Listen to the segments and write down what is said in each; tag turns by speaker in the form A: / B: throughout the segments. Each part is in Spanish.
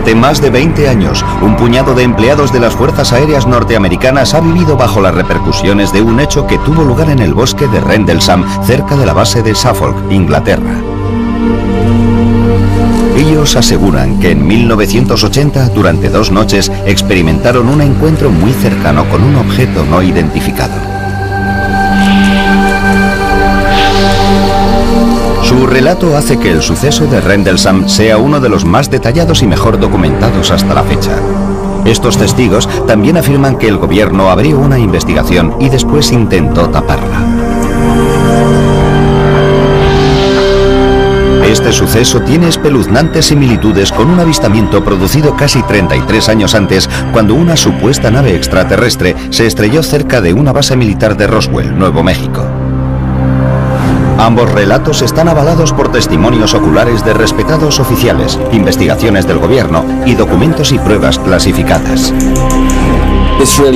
A: Durante más de 20 años, un puñado de empleados de las Fuerzas Aéreas norteamericanas ha vivido bajo las repercusiones de un hecho que tuvo lugar en el bosque de Rendlesham, cerca de la base de Suffolk, Inglaterra. Ellos aseguran que en 1980, durante 2 noches, experimentaron un encuentro muy cercano con un objeto no identificado. Su relato hace que el suceso de Rendlesham sea uno de los más detallados y mejor documentados hasta la fecha. Estos testigos también afirman que el gobierno abrió una investigación y después intentó taparla. Este suceso tiene espeluznantes similitudes con un avistamiento producido casi 33 años antes, cuando una supuesta nave extraterrestre se estrelló cerca de una base militar de Roswell, Nuevo México. Ambos relatos están avalados por testimonios oculares de respetados oficiales, investigaciones del gobierno y documentos y pruebas clasificadas.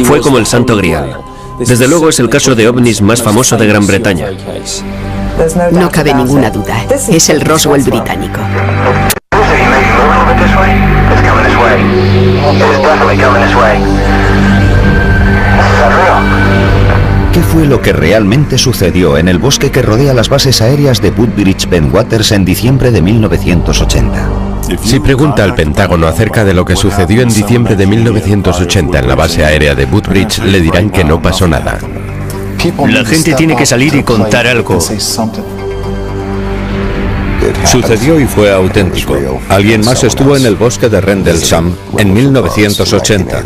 B: Fue como el Santo Grial. Desde luego es el caso de ovnis más famoso de Gran Bretaña.
C: No cabe ninguna duda, es el Roswell británico.
A: ¿Qué fue lo que realmente sucedió en el bosque que rodea las bases aéreas de Woodbridge Bentwaters en diciembre de 1980?
D: Si pregunta al Pentágono acerca de lo que sucedió en diciembre de 1980 en la base aérea de Woodbridge, le dirán que no pasó nada.
B: La gente tiene que salir y contar algo.
E: Sucedió y fue auténtico. Alguien más estuvo en el bosque de Rendlesham en 1980.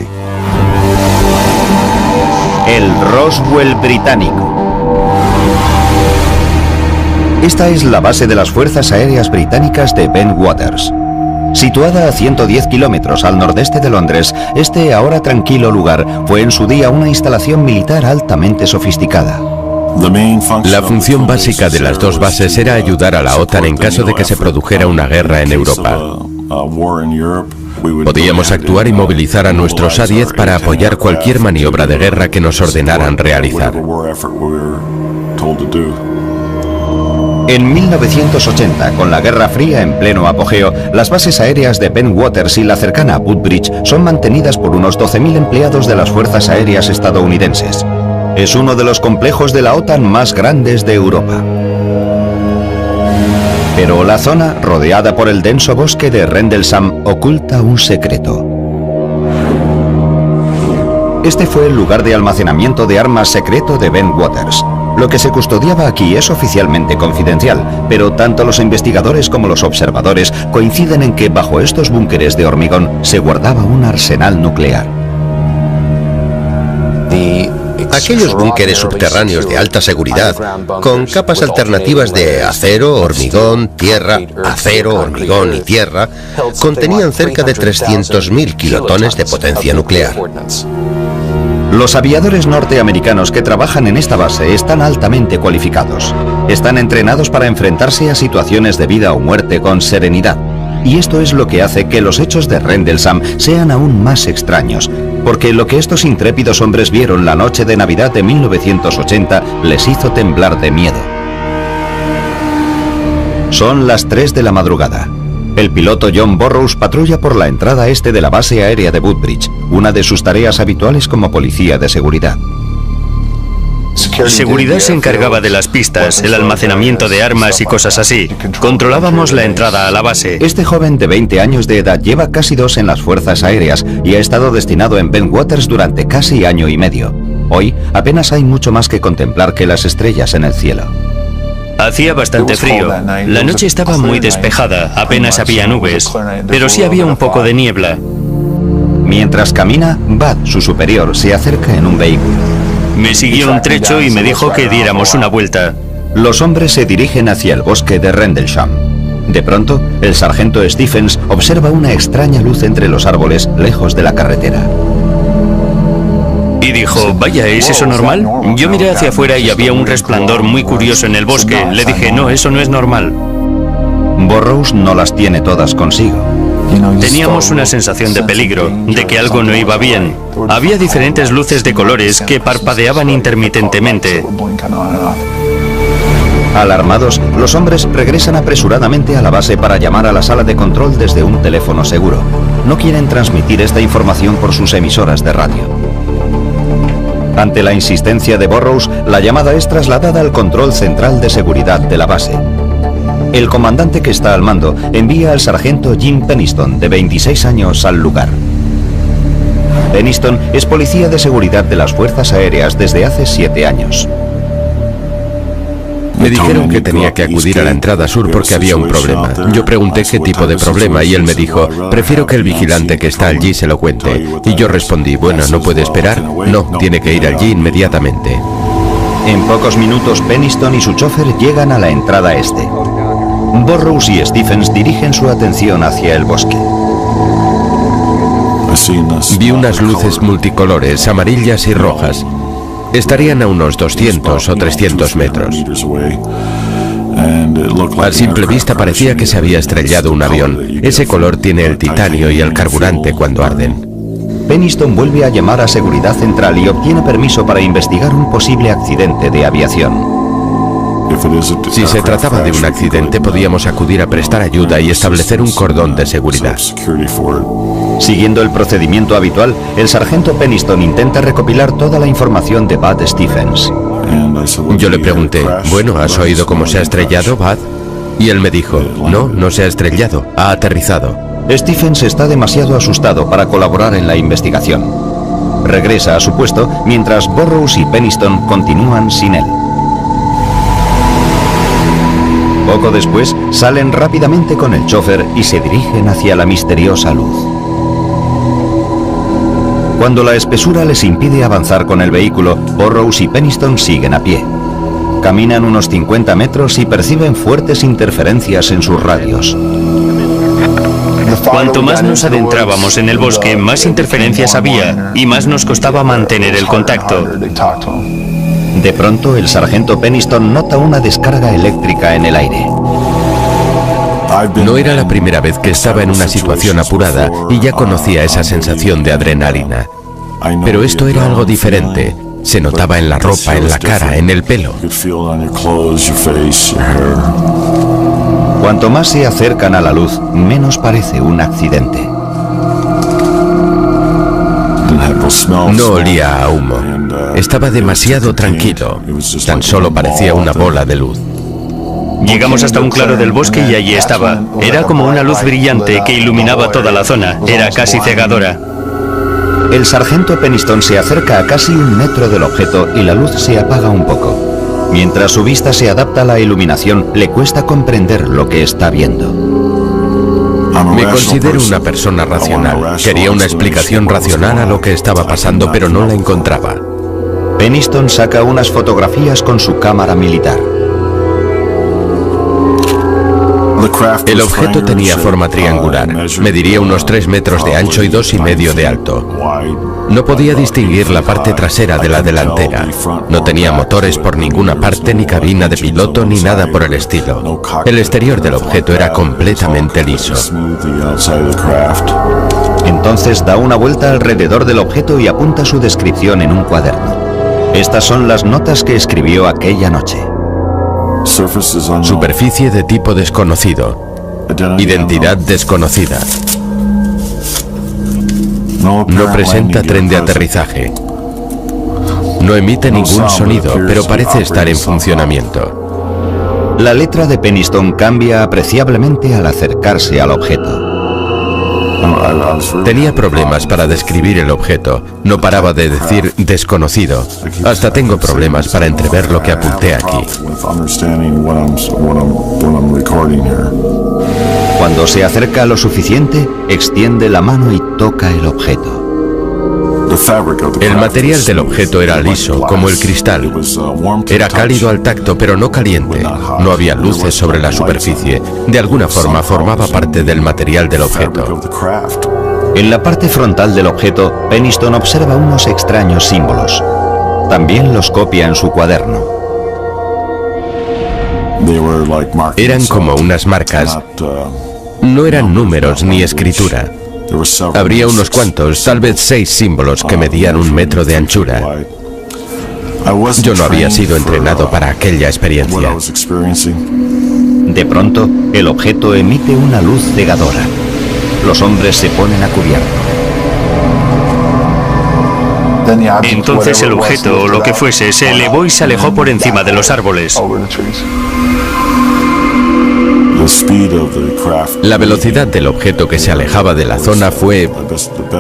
A: El Roswell británico. Esta es la base de las Fuerzas Aéreas Británicas de Bentwaters. Situada a 110 kilómetros al nordeste de Londres, este ahora tranquilo lugar fue en su día una instalación militar altamente sofisticada.
D: La función básica de las dos bases era ayudar a la OTAN en caso de que se produjera una guerra en Europa. Podíamos actuar y movilizar a nuestros A-10 para apoyar cualquier maniobra de guerra que nos ordenaran realizar.
A: En 1980, con la Guerra Fría en pleno apogeo, las bases aéreas de Bentwaters y la cercana Woodbridge son mantenidas por unos 12.000 empleados de las Fuerzas Aéreas estadounidenses. Es uno de los complejos de la OTAN más grandes de Europa. Pero la zona, rodeada por el denso bosque de Rendlesham, oculta un secreto. Este fue el lugar de almacenamiento de armas secreto de Bentwaters. Lo que se custodiaba aquí es oficialmente confidencial, pero tanto los investigadores como los observadores coinciden en que bajo estos búnkeres de hormigón se guardaba un arsenal nuclear.
F: Aquellos búnkeres subterráneos de alta seguridad, con capas alternativas de acero, hormigón, tierra, acero, hormigón y tierra, contenían cerca de 300.000 kilotones de potencia nuclear.
A: Los aviadores norteamericanos que trabajan en esta base están altamente cualificados. Están entrenados para enfrentarse a situaciones de vida o muerte con serenidad. Y esto es lo que hace que los hechos de Rendlesham sean aún más extraños, porque lo que estos intrépidos hombres vieron la noche de Navidad de 1980 les hizo temblar de miedo. Son las 3 de la madrugada. El piloto John Burroughs patrulla por la entrada este de la base aérea de Woodbridge, una de sus tareas habituales como policía de seguridad.
B: Seguridad se encargaba de las pistas, el almacenamiento de armas y cosas así. Controlábamos la entrada a la base.
A: Este joven de 20 años de edad lleva casi 2 en las Fuerzas Aéreas y ha estado destinado en Bentwaters durante casi año y medio. Hoy apenas hay mucho más que contemplar que las estrellas en el cielo.
B: Hacía bastante frío. La noche estaba muy despejada, apenas había nubes, pero sí había un poco de niebla.
A: Mientras camina, Bud, su superior, se acerca en un vehículo.
B: Me siguió un trecho y me dijo que diéramos una vuelta.
A: Los hombres se dirigen hacia el bosque de Rendlesham. De pronto, el sargento Stephens observa una extraña luz entre los árboles lejos de la carretera.
B: Y dijo, vaya, ¿es eso normal? Yo miré hacia afuera y había un resplandor muy curioso en el bosque. Le dije, no, eso no es normal.
A: Burroughs no las tiene todas consigo.
B: Teníamos una sensación de peligro, de que algo no iba bien. Había diferentes luces de colores que parpadeaban intermitentemente.
A: Alarmados, los hombres regresan apresuradamente a la base para llamar a la sala de control desde un teléfono seguro. no quieren transmitir esta información por sus emisoras de radio. Ante la insistencia de Burrows, la llamada es trasladada al control central de seguridad de la base. El comandante que está al mando envía al sargento Jim Penniston, de 26 años, al lugar. Penniston es policía de seguridad de las Fuerzas Aéreas desde hace 7 años.
D: Me dijeron que tenía que acudir a la entrada sur porque había un problema. Yo pregunté qué tipo de problema y él me dijo, prefiero que el vigilante que está allí se lo cuente. Y yo respondí, bueno, ¿no puede esperar? No, tiene que ir allí inmediatamente.
A: En pocos minutos, Penniston y su chofer llegan a la entrada este. Burrows y Stephens dirigen su atención hacia el bosque.
D: Vi unas luces multicolores, amarillas y rojas. Estarían a unos 200 o 300 metros. A simple vista parecía que se había estrellado un avión. Ese color tiene el titanio y el carburante cuando arden.
A: Penniston vuelve a llamar a Seguridad Central y obtiene permiso para investigar un posible accidente de aviación.
D: Si se trataba de un accidente, podíamos acudir a prestar ayuda y establecer un cordón de seguridad.
A: Siguiendo el procedimiento habitual, el sargento Penniston intenta recopilar toda la información de Bud Stephens.
D: Yo le pregunté, bueno, ¿has oído cómo se ha estrellado, Bud? Y él me dijo, no, no se ha estrellado, ha aterrizado.
A: Stephens está demasiado asustado para colaborar en la investigación. Regresa a su puesto mientras Burrows y Penniston continúan sin él. Poco después, salen rápidamente con el chofer y se dirigen hacia la misteriosa luz. Cuando la espesura les impide avanzar con el vehículo, Burrows y Penniston siguen a pie. Caminan unos 50 metros y perciben fuertes interferencias en sus radios.
B: Cuanto más nos adentrábamos en el bosque, más interferencias había y más nos costaba mantener el contacto.
A: De pronto, el sargento Penniston nota una descarga eléctrica en el aire.
D: No era la primera vez que estaba en una situación apurada y ya conocía esa sensación de adrenalina. Pero esto era algo diferente. Se notaba en la ropa, en la cara, en el pelo.
A: Cuanto más se acercan a la luz, menos parece un accidente.
D: No olía a humo. Estaba demasiado tranquilo. Tan solo parecía una bola de luz.
B: Llegamos hasta un claro del bosque y allí estaba. Era como una luz brillante que iluminaba toda la zona. Era casi cegadora.
A: El sargento Penniston se acerca a casi 1 metro del objeto y la luz se apaga un poco. Mientras su vista se adapta a la iluminación, le cuesta comprender lo que está viendo.
D: Me considero una persona racional. Quería una explicación racional a lo que estaba pasando, pero no la encontraba.
A: Penniston saca unas fotografías con su cámara militar.
D: El objeto tenía forma triangular. Mediría unos 3 metros de ancho y 2,5 de alto. No podía distinguir la parte trasera de la delantera. No tenía motores por ninguna parte, ni cabina de piloto, ni nada por el estilo. El exterior del objeto era completamente liso.
A: Entonces da una vuelta alrededor del objeto y apunta su descripción en un cuaderno. Estas son las notas que escribió aquella noche.
D: Superficie de tipo desconocido. Identidad desconocida. No presenta tren de aterrizaje. No emite ningún sonido, pero parece estar en funcionamiento.
A: La letra de Penniston cambia apreciablemente al acercarse al objeto.
D: Tenía problemas para describir el objeto. No paraba de decir desconocido. Hasta tengo problemas para entrever lo que apunté aquí.
A: Cuando se acerca lo suficiente, extiende la mano y toca el objeto.
D: El material del objeto era liso, como el cristal. Era cálido al tacto, pero no caliente. No había luces sobre la superficie. De alguna forma formaba parte del material del objeto.
A: En la parte frontal del objeto, Penniston observa unos extraños símbolos. También los copia en su cuaderno.
D: Eran como unas marcas. No eran números ni escritura. Habría unos cuantos, tal vez 6 símbolos que medían 1 metro de anchura. Yo no había sido entrenado para aquella experiencia.
A: De pronto, el objeto emite una luz cegadora. los hombres se ponen a cubierto.
B: Entonces el objeto, o lo que fuese, se elevó y se alejó por encima de los árboles.
D: La velocidad del objeto que se alejaba de la zona fue...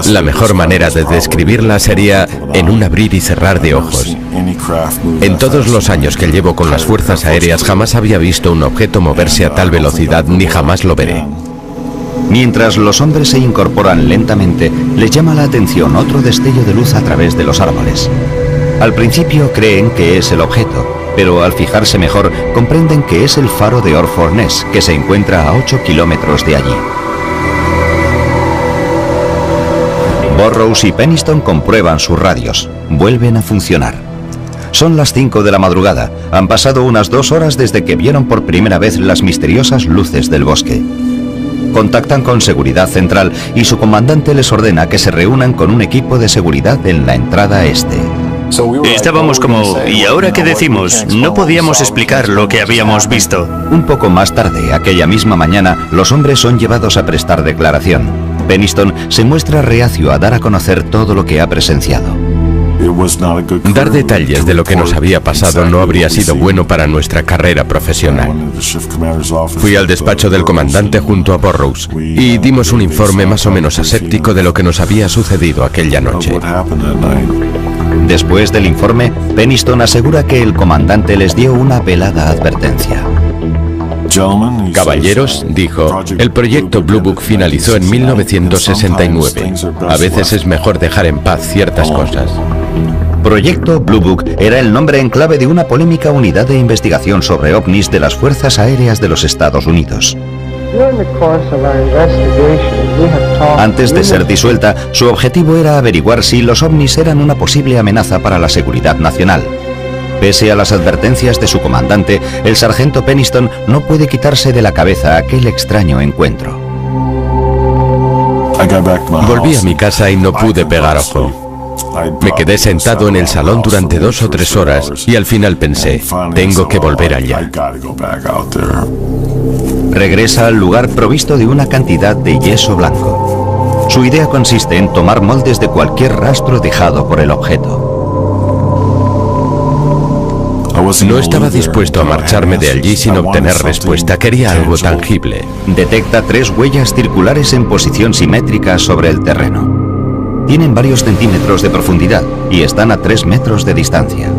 D: La mejor manera de describirla sería en un abrir y cerrar de ojos. En todos los años que llevo con las fuerzas aéreas jamás había visto un objeto moverse a tal velocidad ni jamás lo veré.
A: Mientras los hombres se incorporan lentamente, les llama la atención otro destello de luz a través de los árboles. Al principio creen que es el objeto, pero al fijarse mejor comprenden que es el faro de Orford Ness, que se encuentra a 8 kilómetros de allí. Burrows y Penniston comprueban sus radios. Vuelven a funcionar. Son las 5 de la madrugada. Han pasado unas 2 horas desde que vieron por primera vez las misteriosas luces del bosque. Contactan con Seguridad Central y su comandante les ordena que se reúnan con un equipo de seguridad en la entrada este.
B: Estábamos como, ¿y ahora qué decimos? No podíamos explicar lo que habíamos visto.
A: Un poco más tarde, aquella misma mañana, los hombres son llevados a prestar declaración. Penniston se muestra reacio a dar a conocer todo lo que ha presenciado.
D: Dar detalles de lo que nos había pasado no habría sido bueno para nuestra carrera profesional. Fui al despacho del comandante junto a Burrows y dimos un informe más o menos aséptico de lo que nos había sucedido aquella noche.
A: Después del informe, Penniston asegura que el comandante les dio una velada advertencia.
D: Caballeros, dijo, el proyecto Blue Book finalizó en 1969. A veces es mejor dejar en paz ciertas cosas.
A: Proyecto Blue Book era el nombre en clave de una polémica unidad de investigación sobre ovnis de las Fuerzas Aéreas de los Estados Unidos. Antes de ser disuelta, su objetivo era averiguar si los ovnis eran una posible amenaza para la seguridad nacional. Pese a las advertencias de su comandante, el sargento Penniston no puede quitarse de la cabeza aquel extraño encuentro.
D: Volví a mi casa y no pude pegar ojo. Me quedé sentado en el salón durante 2 o 3 horas y al final pensé, tengo que volver allá.
A: Regresa al lugar provisto de una cantidad de yeso blanco. Su idea consiste en tomar moldes de cualquier rastro dejado por el objeto.
D: No estaba dispuesto a marcharme de allí sin obtener respuesta. Quería algo tangible.
A: Detecta 3 huellas circulares en posición simétrica sobre el terreno. Tienen varios centímetros de profundidad y están a 3 metros de distancia.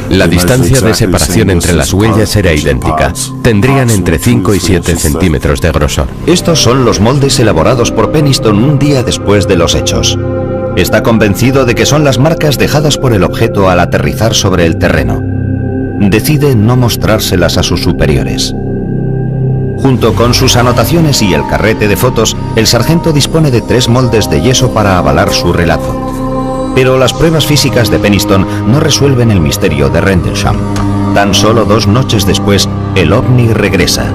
D: La distancia de separación entre las huellas era idéntica. Tendrían entre 5 y 7 centímetros de grosor.
A: Estos son los moldes elaborados por Penniston un día después de los hechos. Está convencido de que son las marcas dejadas por el objeto al aterrizar sobre el terreno. Decide no mostrárselas a sus superiores. Junto con sus anotaciones y el carrete de fotos, el sargento dispone de 3 moldes de yeso para avalar su relato. Pero las pruebas físicas de Penniston no resuelven el misterio de Rendlesham. Tan solo 2 noches después, el ovni regresa.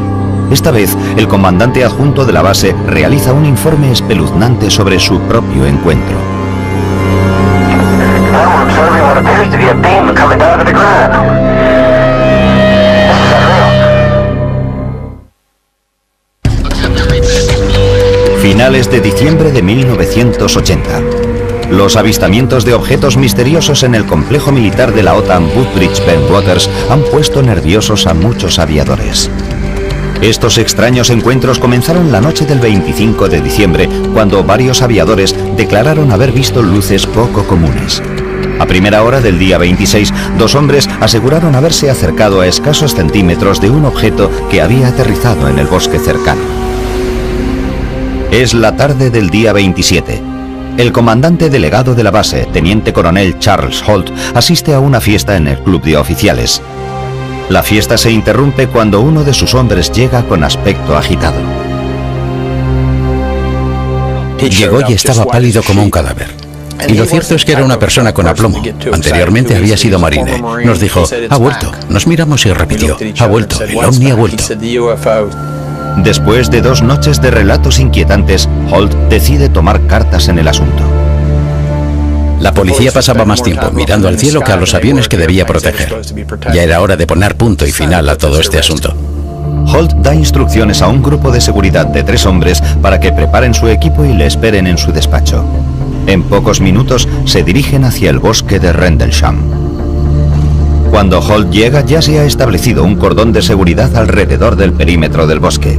A: Esta vez, el comandante adjunto de la base realiza un informe espeluznante sobre su propio encuentro. Finales de diciembre de 1980. Los avistamientos de objetos misteriosos en el complejo militar de la OTAN Woodbridge-Bentwaters han puesto nerviosos a muchos aviadores. Estos extraños encuentros comenzaron la noche del 25 de diciembre, cuando varios aviadores declararon haber visto luces poco comunes. A primera hora del día 26, 2 hombres aseguraron haberse acercado a escasos centímetros de un objeto que había aterrizado en el bosque cercano. Es la tarde del día 27. El comandante delegado de la base, teniente coronel Charles Holt, asiste a una fiesta en el club de oficiales. La fiesta se interrumpe cuando uno de sus hombres llega con aspecto agitado.
G: Llegó y estaba pálido como un cadáver. Y lo cierto es que era una persona con aplomo. Anteriormente había sido marine. Nos dijo, ha vuelto. Nos miramos y repitió, ha vuelto, el ovni ha vuelto.
A: Después de 2 noches de relatos inquietantes, Holt decide tomar cartas en el asunto.
G: La policía pasaba más tiempo mirando al cielo que a los aviones que debía proteger. Ya era hora de poner punto y final a todo este asunto.
A: Holt da instrucciones a un grupo de seguridad de 3 hombres para que preparen su equipo y le esperen en su despacho. En pocos minutos se dirigen hacia el bosque de Rendlesham. Cuando Holt llega, ya se ha establecido un cordón de seguridad alrededor del perímetro del bosque.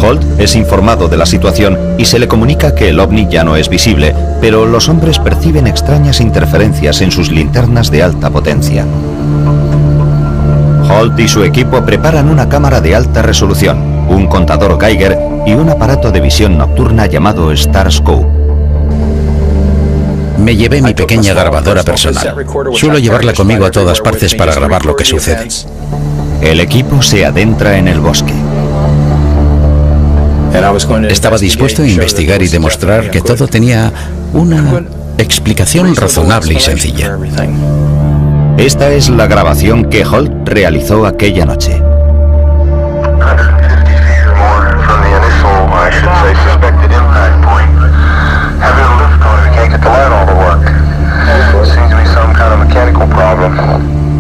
A: Holt es informado de la situación y se le comunica que el ovni ya no es visible, pero los hombres perciben extrañas interferencias en sus linternas de alta potencia. Holt y su equipo preparan una cámara de alta resolución, un contador Geiger y un aparato de visión nocturna llamado Starscope.
G: Me llevé mi pequeña grabadora personal. Suelo llevarla conmigo a todas partes para grabar lo que sucede.
A: El equipo se adentra en el bosque.
G: Estaba dispuesto a investigar y demostrar que todo tenía una explicación razonable y sencilla.
A: Esta es la grabación que Holt realizó aquella noche.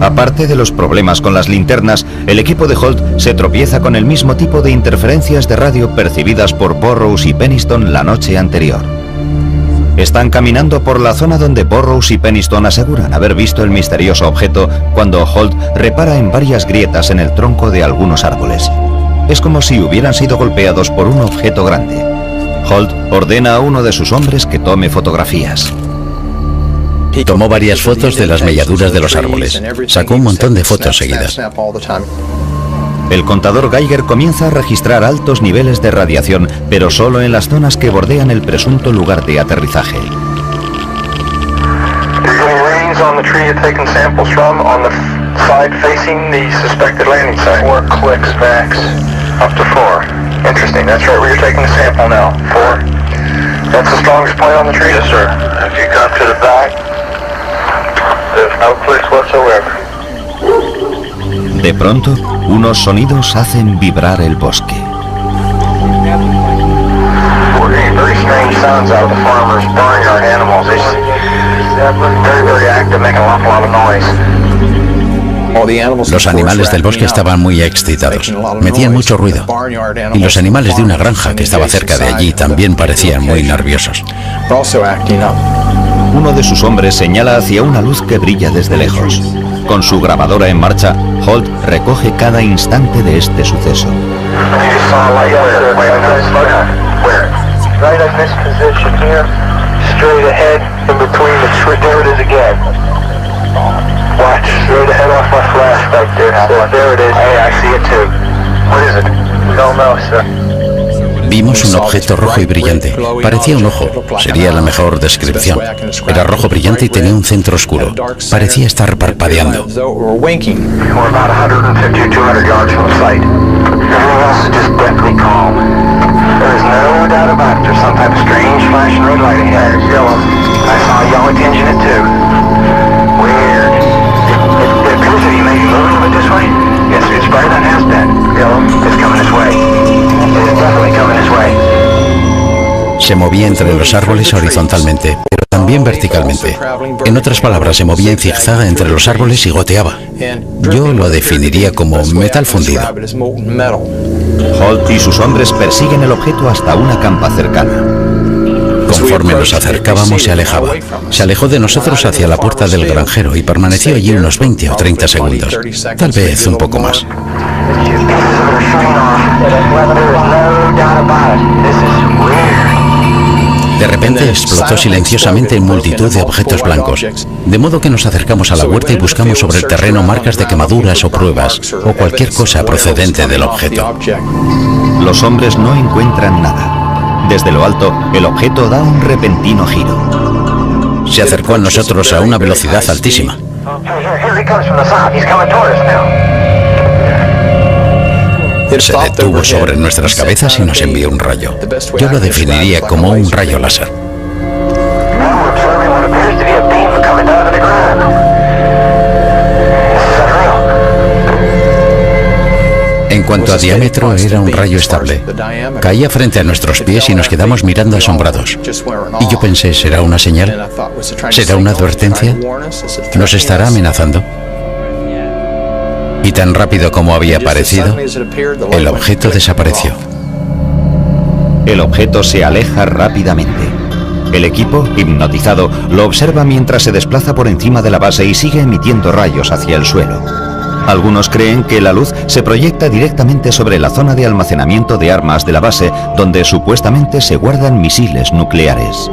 A: Aparte de los problemas con las linternas, el equipo de Holt se tropieza con el mismo tipo de interferencias de radio percibidas por Burroughs y Penniston la noche anterior. Están caminando por la zona donde Burroughs y Penniston aseguran haber visto el misterioso objeto cuando Holt repara en varias grietas en el tronco de algunos árboles. Es como si hubieran sido golpeados por un objeto grande. Holt ordena a uno de sus hombres que tome fotografías.
G: Tomó varias fotos de las melladuras de los árboles. Sacó un montón de fotos seguidas.
A: El contador Geiger comienza a registrar altos niveles de radiación, pero solo en las zonas que bordean el presunto lugar de aterrizaje. De pronto, unos sonidos hacen vibrar el bosque.
G: Los animales del bosque estaban muy excitados, metían mucho ruido, y los animales de una granja que estaba cerca de allí también parecían muy nerviosos.
A: Uno de sus hombres señala hacia una luz que brilla desde lejos. Con su grabadora en marcha, Holt recoge cada instante de este suceso.
G: Vimos un objeto rojo y brillante. Parecía un ojo. Sería la mejor descripción. Era rojo brillante y tenía un centro oscuro. Parecía estar parpadeando. Se movía entre los árboles horizontalmente, pero también verticalmente. En otras palabras, se movía en zigzag entre los árboles y goteaba. Yo lo definiría como metal fundido.
A: Holt y sus hombres persiguen el objeto hasta una campa cercana.
G: Conforme nos acercábamos, se alejaba. Se alejó de nosotros hacia la puerta del granjero y permaneció allí unos 20 o 30 segundos. Tal vez un poco más. De repente explotó silenciosamente en multitud de objetos blancos, de modo que nos acercamos a la huerta y buscamos sobre el terreno marcas de quemaduras o pruebas, o cualquier cosa procedente del objeto.
A: Los hombres no encuentran nada. Desde lo alto, el objeto da un repentino giro.
G: Se acercó a nosotros a una velocidad altísima. Se detuvo sobre nuestras cabezas y nos envió un rayo. Yo lo definiría como un rayo láser. En cuanto a diámetro, era un rayo estable. Caía frente a nuestros pies y nos quedamos mirando asombrados. Y yo pensé, ¿será una señal? ¿Será una advertencia? ¿Nos estará amenazando? Y tan rápido como había aparecido, el objeto desapareció.
A: El objeto se aleja rápidamente. El equipo, hipnotizado, lo observa mientras se desplaza por encima de la base y sigue emitiendo rayos hacia el suelo. Algunos creen que la luz se proyecta directamente sobre la zona de almacenamiento de armas de la base, donde supuestamente se guardan misiles nucleares.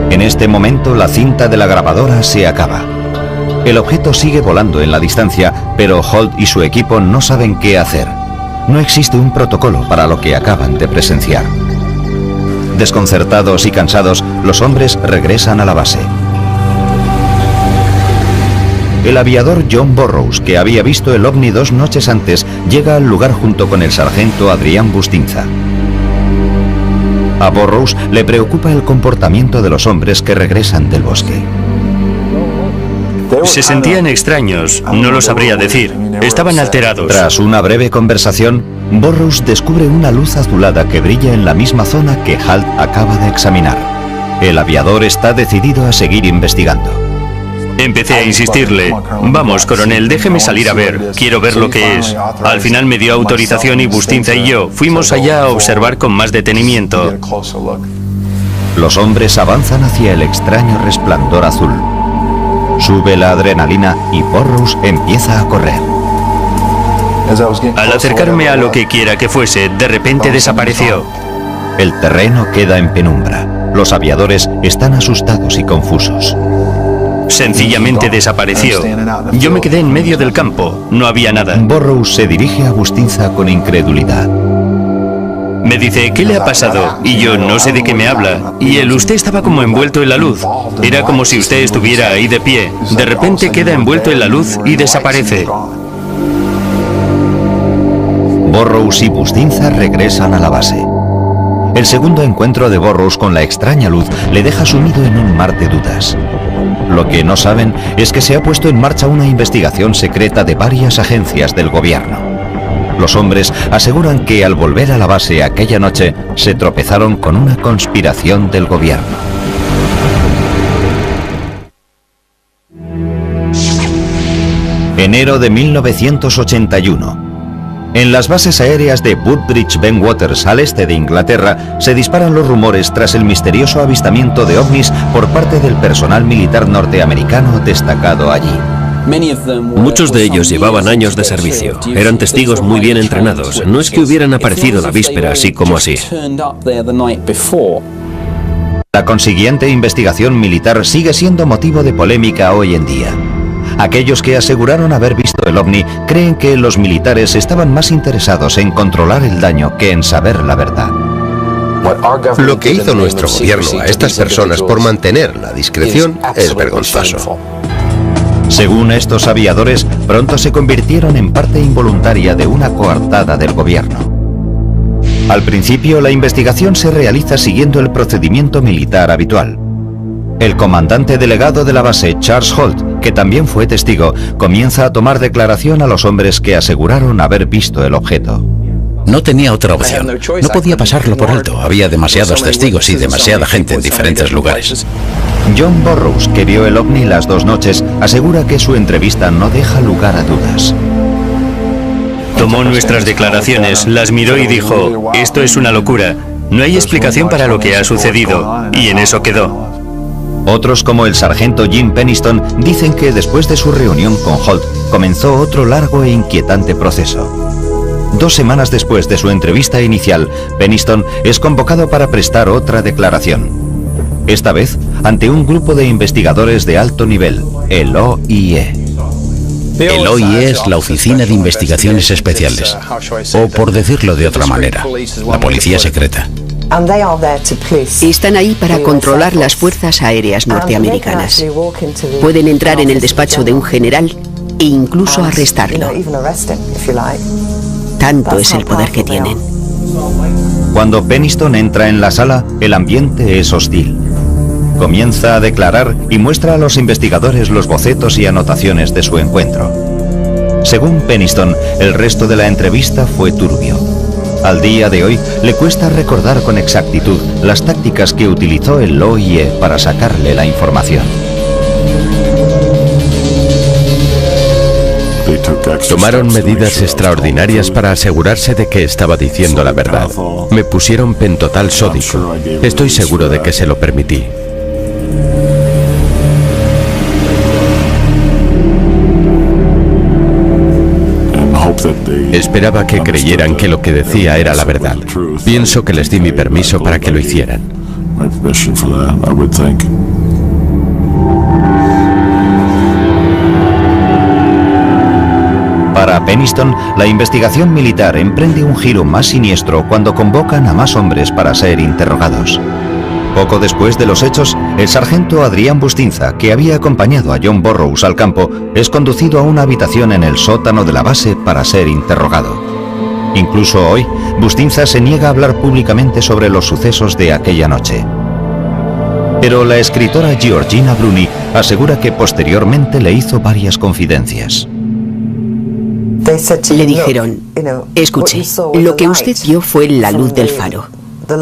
A: En este momento, la cinta de la grabadora se acaba. El objeto sigue volando en la distancia, pero Holt y su equipo no saben qué hacer. No existe un protocolo para lo que acaban de presenciar. Desconcertados y cansados, los hombres regresan a la base. El aviador John Burroughs, que había visto el ovni 2 noches antes, llega al lugar junto con el sargento Adrián Bustinza. A Burroughs le preocupa el comportamiento de los hombres que regresan del bosque.
B: Se sentían extraños, no lo sabría decir. Estaban alterados.
A: Tras una breve conversación, Burroughs descubre una luz azulada que brilla en la misma zona que Halt acaba de examinar. El aviador está decidido a seguir investigando.
B: Empecé a insistirle: vamos, coronel, déjeme salir a ver, quiero ver lo que es. Al final me dio autorización y Bustinza y yo fuimos allá a observar con más detenimiento.
A: Los hombres avanzan hacia el extraño resplandor azul. Sube la adrenalina y Burroughs empieza a correr.
B: Al acercarme a lo que quiera que fuese, de repente desapareció.
A: El terreno queda en penumbra. Los aviadores están asustados y confusos.
B: Sencillamente desapareció. Yo me quedé en medio del campo, no había nada.
A: Burroughs se dirige a Bustinza con incredulidad.
B: Me dice: ¿qué le ha pasado? Y yo: no sé de qué me habla. Y él: usted estaba como envuelto en la luz. Era como si usted estuviera ahí de pie. De repente queda envuelto en la luz y desaparece.
A: Burroughs y Bustinza regresan a la base. El segundo encuentro de Burroughs con la extraña luz le deja sumido en un mar de dudas. Lo que no saben es que se ha puesto en marcha una investigación secreta de varias agencias del gobierno. Los hombres aseguran que al volver a la base aquella noche se tropezaron con una conspiración del gobierno. Enero de 1981. En las bases aéreas de Woodbridge Ben Waters, al este de Inglaterra, se disparan los rumores tras el misterioso avistamiento de ovnis por parte del personal militar norteamericano destacado allí.
H: Muchos de ellos llevaban años de servicio, eran testigos muy bien entrenados, no es que hubieran aparecido la víspera así como así.
A: La consiguiente investigación militar sigue siendo motivo de polémica hoy en día. Aquellos que aseguraron haber visto el ovni creen que los militares estaban más interesados en controlar el daño que en saber la verdad.
F: Lo que hizo nuestro gobierno a estas personas por mantener la discreción es vergonzoso.
A: Según estos aviadores, pronto se convirtieron en parte involuntaria de una coartada del gobierno. Al principio, la investigación se realiza siguiendo el procedimiento militar habitual. El comandante delegado de la base, Charles Holt, que también fue testigo, comienza a tomar declaración a los hombres que aseguraron haber visto el objeto.
G: No tenía otra opción. No podía pasarlo por alto. Había demasiados testigos y demasiada gente en diferentes lugares.
A: John Burroughs, que vio el ovni las 2 noches, asegura que su entrevista no deja lugar a dudas.
B: Tomó nuestras declaraciones, las miró y dijo: esto es una locura. No hay explicación para lo que ha sucedido. Y en eso quedó.
A: Otros, como el sargento Jim Penniston, dicen que después de su reunión con Holt, comenzó otro largo e inquietante proceso. 2 semanas después de su entrevista inicial, Penniston es convocado para prestar otra declaración. Esta vez, ante un grupo de investigadores de alto nivel, el OIE.
G: El OIE es la Oficina de Investigaciones Especiales, o por decirlo de otra manera, la policía secreta.
C: Están ahí para controlar las fuerzas aéreas norteamericanas. Pueden entrar en el despacho de un general e incluso arrestarlo. Tanto es el poder que tienen.
A: Cuando Penniston entra en la sala, el ambiente es hostil. Comienza a declarar y muestra a los investigadores los bocetos y anotaciones de su encuentro. Según Penniston, el resto de la entrevista fue turbio. Al día de hoy, le cuesta recordar con exactitud las tácticas que utilizó el OIE para sacarle la información.
D: Tomaron medidas extraordinarias para asegurarse de que estaba diciendo la verdad. Me pusieron pentotal sódico. Estoy seguro de que se lo permití. Esperaba que creyeran que lo que decía era la verdad. Pienso que les di mi permiso para que lo hicieran.
A: Para Peniston, la investigación militar emprende un giro más siniestro cuando convocan a más hombres para ser interrogados. Poco después de los hechos, el sargento Adrián Bustinza, que había acompañado a John Burroughs al campo, es conducido a una habitación en el sótano de la base para ser interrogado. Incluso hoy, Bustinza se niega a hablar públicamente sobre los sucesos de aquella noche. Pero la escritora Georgina Bruni asegura que posteriormente le hizo varias confidencias.
C: Le dijeron, escuche, lo que usted vio fue la luz del faro.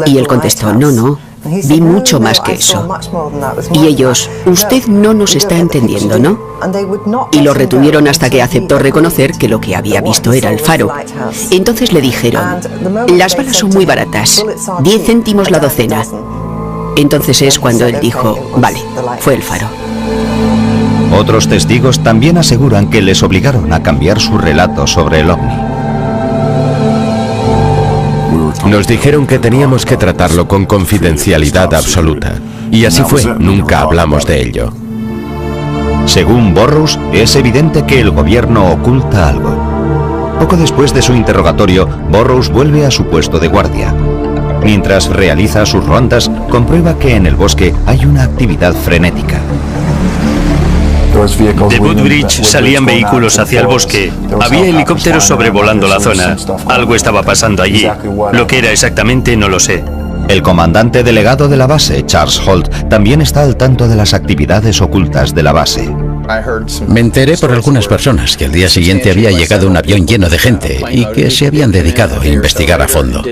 C: Y él contestó, no, vi mucho más que eso. Y ellos, usted no nos está entendiendo, ¿no? Y lo retuvieron hasta que aceptó reconocer que lo que había visto era el faro. Entonces le dijeron, las balas son muy baratas, 10 céntimos la docena. Entonces es cuando él dijo, vale, fue el faro.
A: Otros testigos también aseguran que les obligaron a cambiar su relato sobre el ovni.
D: Nos dijeron que teníamos que tratarlo con confidencialidad absoluta. Y así fue, nunca hablamos de ello.
A: Según Burroughs, es evidente que el gobierno oculta algo. Poco después de su interrogatorio, Burroughs vuelve a su puesto de guardia. Mientras realiza sus rondas, comprueba que en el bosque hay una actividad frenética.
B: De Woodbridge salían vehículos hacia el bosque. Había helicópteros sobrevolando la zona. Algo estaba pasando allí. Lo que era exactamente no lo sé.
A: El comandante delegado de la base, Charles Holt, también está al tanto de las actividades ocultas de la base.
G: Me enteré por algunas personas que al día siguiente había llegado un avión lleno de gente y que se habían dedicado a investigar a fondo.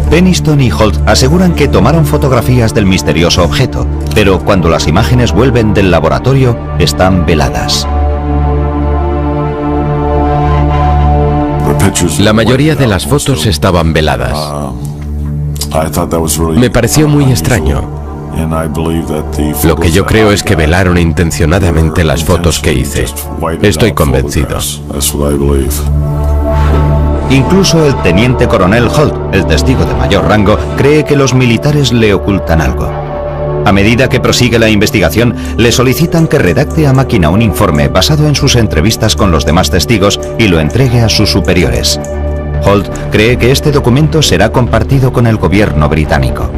A: Peniston y Holt aseguran que tomaron fotografías del misterioso objeto, pero cuando las imágenes vuelven del laboratorio, están veladas.
D: La mayoría de las fotos estaban veladas. Me pareció muy extraño. Lo que yo creo es que velaron intencionadamente las fotos que hice. Estoy convencido.
A: Incluso el teniente coronel Holt, el testigo de mayor rango, cree que los militares le ocultan algo. A medida que prosigue la investigación, le solicitan que redacte a máquina un informe basado en sus entrevistas con los demás testigos y lo entregue a sus superiores. Holt cree que este documento será compartido con el gobierno británico.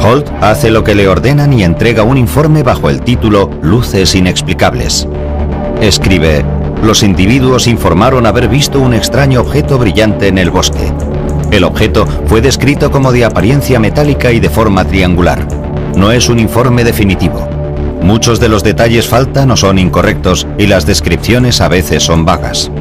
A: Holt hace lo que le ordenan y entrega un informe bajo el título Luces inexplicables. Escribe: los individuos informaron haber visto un extraño objeto brillante en el bosque. El objeto fue descrito como de apariencia metálica y de forma triangular. No es un informe definitivo. Muchos de los detalles faltan o son incorrectos y las descripciones a veces son vagas.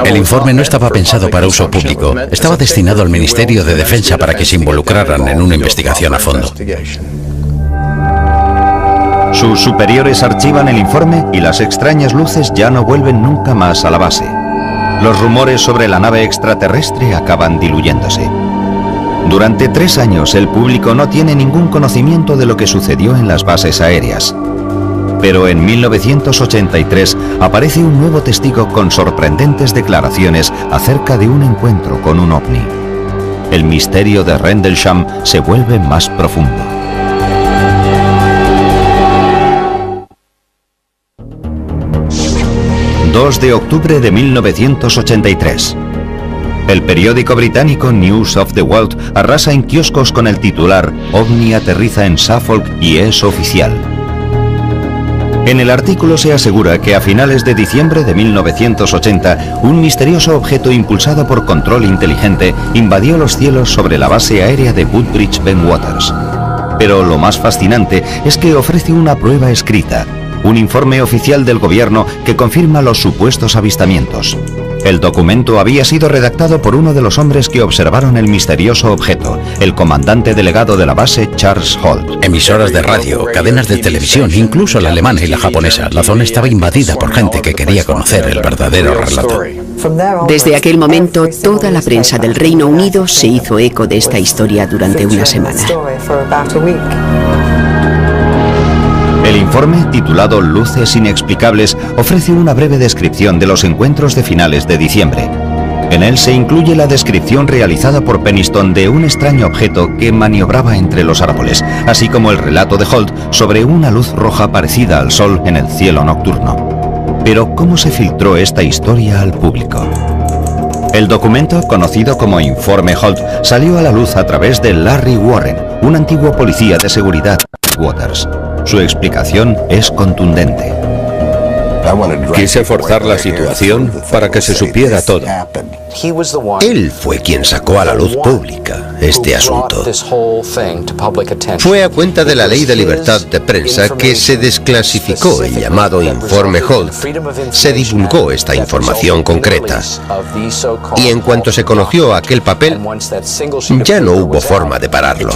G: El informe no estaba pensado para uso público. Estaba destinado al Ministerio de Defensa para que se involucraran en una investigación a fondo.
A: Sus superiores archivan el informe y las extrañas luces ya no vuelven nunca más a la base. Los rumores sobre la nave extraterrestre acaban diluyéndose. Durante 3 años el público no tiene ningún conocimiento de lo que sucedió en las bases aéreas. Pero en 1983 aparece un nuevo testigo con sorprendentes declaraciones acerca de un encuentro con un ovni. El misterio de Rendlesham se vuelve más profundo. ...2 de octubre de 1983. El periódico británico News of the World arrasa en kioscos con el titular «OVNI aterriza en Suffolk y es oficial». En el artículo se asegura que a finales de diciembre de 1980, un misterioso objeto impulsado por control inteligente invadió los cielos sobre la base aérea de Woodbridge Bentwaters. Pero lo más fascinante es que ofrece una prueba escrita, un informe oficial del gobierno que confirma los supuestos avistamientos. El documento había sido redactado por uno de los hombres que observaron el misterioso objeto, el comandante delegado de la base, Charles Holt.
G: Emisoras de radio, cadenas de televisión, incluso la alemana y la japonesa. La zona estaba invadida por gente que quería conocer el verdadero relato.
C: Desde aquel momento, toda la prensa del Reino Unido se hizo eco de esta historia durante una semana.
A: El informe, titulado Luces Inexplicables, ofrece una breve descripción de los encuentros de finales de diciembre. En él se incluye la descripción realizada por Penniston de un extraño objeto que maniobraba entre los árboles, así como el relato de Holt sobre una luz roja parecida al sol en el cielo nocturno. Pero, ¿cómo se filtró esta historia al público? El documento, conocido como Informe Holt, salió a la luz a través de Larry Warren, un antiguo policía de seguridad de Waters. Su explicación es contundente.
E: Quise forzar la situación para que se supiera todo.
F: Él fue quien sacó a la luz pública este asunto. Fue a cuenta de la Ley de Libertad de Prensa que se desclasificó el llamado Informe Holt. Se divulgó esta información concreta. Y en cuanto se conoció aquel papel, ya no hubo forma de pararlo.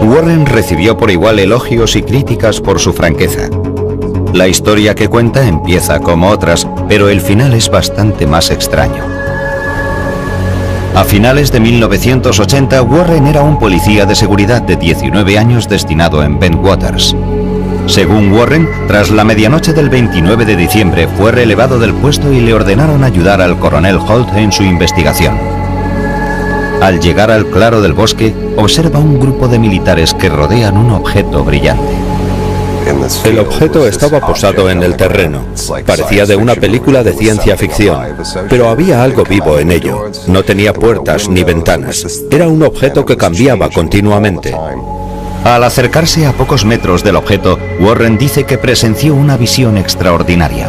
A: Warren recibió por igual elogios y críticas por su franqueza. La historia que cuenta empieza como otras, pero el final es bastante más extraño. A finales de 1980, Warren era un policía de seguridad de 19 años destinado en Bentwaters. Según Warren, tras la medianoche del 29 de diciembre fue relevado del puesto y le ordenaron ayudar al coronel Holt en su investigación. Al llegar al claro del bosque, observa un grupo de militares que rodean un objeto brillante.
E: El objeto estaba posado en el terreno. Parecía de una película de ciencia ficción, pero había algo vivo en ello. No tenía puertas ni ventanas. Era un objeto que cambiaba continuamente.
A: Al acercarse a pocos metros del objeto, Warren dice que presenció una visión extraordinaria.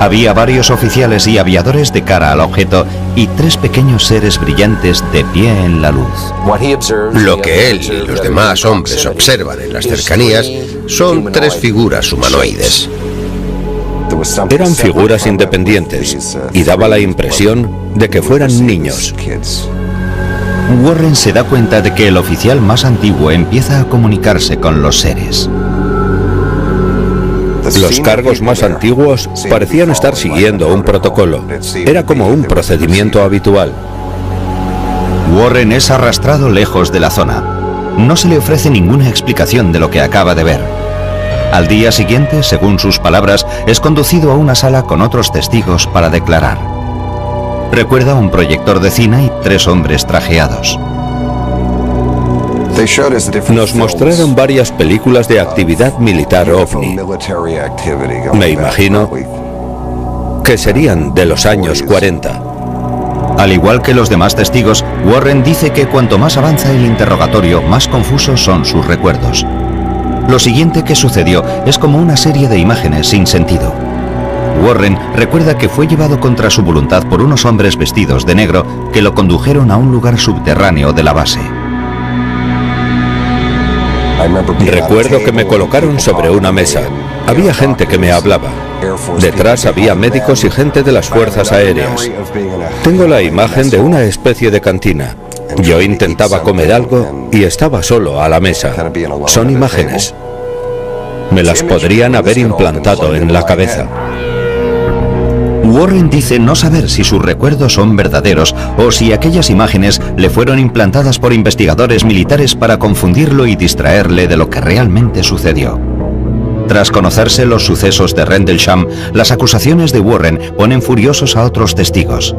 A: Había varios oficiales y aviadores de cara al objeto y 3 pequeños seres brillantes de pie en la luz.
F: Lo que él y los demás hombres observan en las cercanías son 3 figuras humanoides.
E: Eran figuras independientes y daba la impresión de que fueran niños.
A: Warren se da cuenta de que el oficial más antiguo empieza a comunicarse con los seres.
E: Los cargos más antiguos parecían estar siguiendo un protocolo. Era como un procedimiento habitual.
A: Warren es arrastrado lejos de la zona. No se le ofrece ninguna explicación de lo que acaba de ver. Al día siguiente, según sus palabras, es conducido a una sala con otros testigos para declarar. Recuerda un proyector de cine y 3 hombres trajeados.
E: Nos mostraron varias películas de actividad militar ovni. Me imagino que serían de los años 40.
A: Al igual que los demás testigos, Warren dice que cuanto más avanza el interrogatorio, más confusos son sus recuerdos. Lo siguiente que sucedió es como una serie de imágenes sin sentido. Warren recuerda que fue llevado contra su voluntad por unos hombres vestidos de negro que lo condujeron a un lugar subterráneo de la base.
E: Recuerdo que me colocaron sobre una mesa. Había gente que me hablaba. Detrás había médicos y gente de las fuerzas aéreas. Tengo la imagen de una especie de cantina. Yo intentaba comer algo y estaba solo a la mesa. Son imágenes. Me las podrían haber implantado en la cabeza.
A: Warren dice no saber si sus recuerdos son verdaderos o si aquellas imágenes le fueron implantadas por investigadores militares para confundirlo y distraerle de lo que realmente sucedió. Tras conocerse los sucesos de Rendlesham, las acusaciones de Warren ponen furiosos a otros testigos.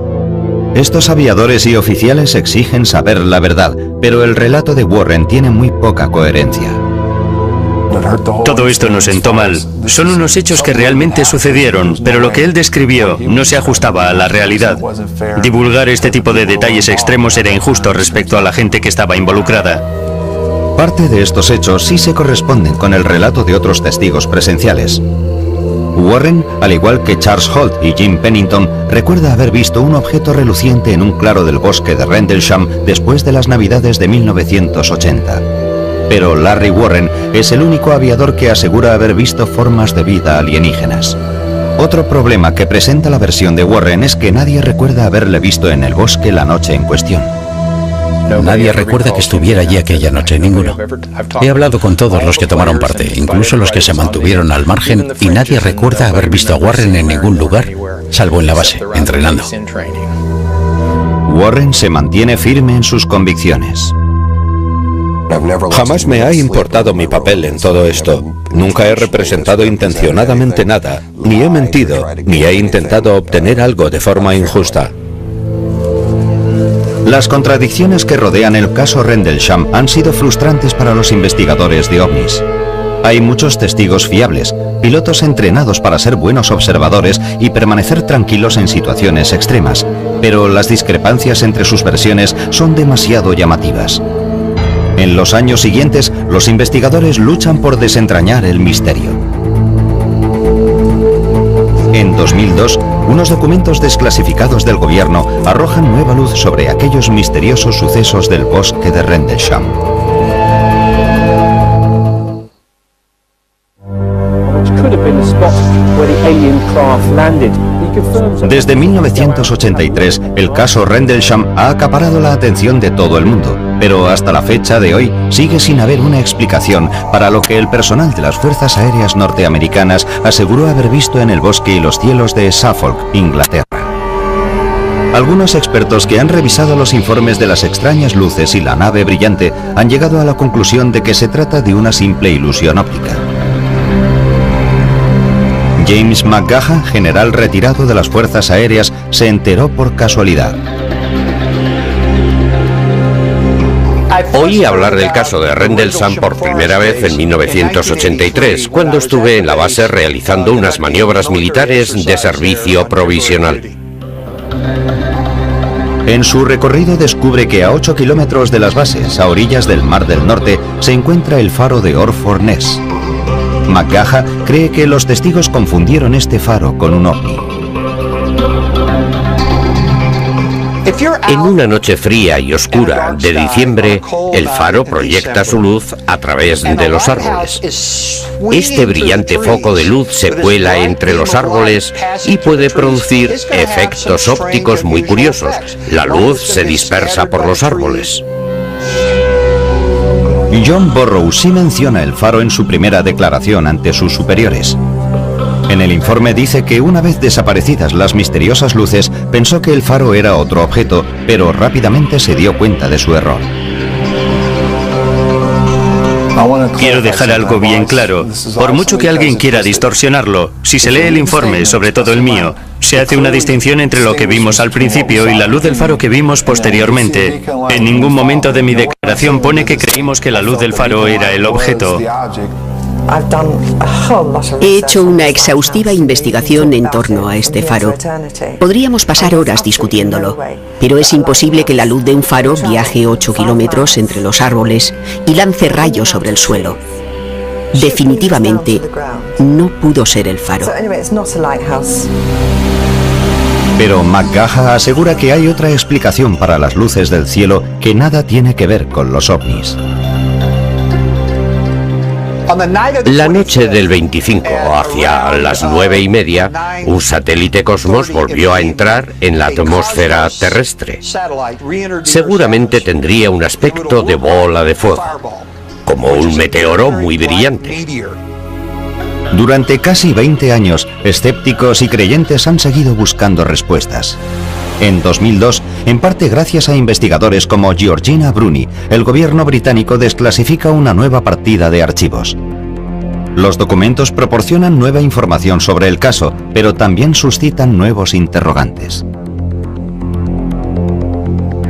A: Estos aviadores y oficiales exigen saber la verdad, pero el relato de Warren tiene muy poca coherencia.
B: Todo esto nos sentó mal. Son unos hechos que realmente sucedieron, pero lo que él describió no se ajustaba a la realidad. Divulgar este tipo de detalles extremos era injusto respecto a la gente que estaba involucrada.
A: Parte de estos hechos sí se corresponden con el relato de otros testigos presenciales. Warren, al igual que Charles Holt y Jim Pennington, recuerda haber visto un objeto reluciente en un claro del bosque de Rendlesham después de las Navidades de 1980. Pero Larry Warren es el único aviador que asegura haber visto formas de vida alienígenas. Otro problema que presenta la versión de Warren es que nadie recuerda haberle visto en el bosque la noche en cuestión.
G: Nadie recuerda que estuviera allí aquella noche, ninguno. He hablado con todos los que tomaron parte, incluso los que se mantuvieron al margen, y nadie recuerda haber visto a Warren en ningún lugar, salvo en la base, entrenando.
A: Warren se mantiene firme en sus convicciones.
E: Jamás me ha importado mi papel en todo esto. Nunca he representado intencionadamente nada, ni he mentido, ni he intentado obtener algo de forma injusta.
A: Las contradicciones que rodean el caso Rendlesham han sido frustrantes para los investigadores de ovnis. Hay muchos testigos fiables, pilotos entrenados para ser buenos observadores y permanecer tranquilos en situaciones extremas, pero las discrepancias entre sus versiones son demasiado llamativas. En los años siguientes, los investigadores luchan por desentrañar el misterio. En 2002, unos documentos desclasificados del gobierno arrojan nueva luz sobre aquellos misteriosos sucesos del bosque de Rendlesham. Desde 1983, el caso Rendlesham ha acaparado la atención de todo el mundo, pero hasta la fecha de hoy sigue sin haber una explicación para lo que el personal de las Fuerzas Aéreas norteamericanas aseguró haber visto en el bosque y los cielos de Suffolk, Inglaterra. Algunos expertos que han revisado los informes de las extrañas luces y la nave brillante han llegado a la conclusión de que se trata de una simple ilusión óptica. James McGaha, general retirado de las Fuerzas Aéreas, se enteró por casualidad.
F: Oí hablar del caso de Rendlesham por primera vez en 1983, cuando estuve en la base realizando unas maniobras militares de servicio provisional.
A: En su recorrido descubre que a 8 kilómetros de las bases, a orillas del Mar del Norte, se encuentra el faro de Orford Ness. McGaha cree que los testigos confundieron este faro con un ovni.
F: En una noche fría y oscura de diciembre, el faro proyecta su luz a través de los árboles. Este brillante foco de luz se cuela entre los árboles y puede producir efectos ópticos muy curiosos. La luz se dispersa por los árboles.
A: John Burroughs sí menciona el faro en su primera declaración ante sus superiores. En el informe dice que una vez desaparecidas las misteriosas luces, pensó que el faro era otro objeto, pero rápidamente se dio cuenta de su error.
B: Quiero dejar algo bien claro. Por mucho que alguien quiera distorsionarlo, si se lee el informe, sobre todo el mío, se hace una distinción entre lo que vimos al principio y la luz del faro que vimos posteriormente. En ningún momento de mi declaración pone que creímos que la luz del faro era el objeto.
C: He hecho una exhaustiva investigación en torno a este faro. Podríamos pasar horas discutiéndolo, pero es imposible que la luz de un faro viaje 8 kilómetros entre los árboles y lance rayos sobre el suelo. Definitivamente, no pudo ser el faro.
A: Pero McGaha asegura que hay otra explicación para las luces del cielo que nada tiene que ver con los ovnis.
F: La noche del 25, hacia las 9:30, un satélite Cosmos volvió a entrar en la atmósfera terrestre. Seguramente tendría un aspecto de bola de fuego, como un meteoro muy brillante.
A: Durante casi 20 años, escépticos y creyentes han seguido buscando respuestas. En 2002, en parte gracias a investigadores como Georgina Bruni, el gobierno británico desclasifica una nueva partida de archivos. Los documentos proporcionan nueva información sobre el caso, pero también suscitan nuevos interrogantes.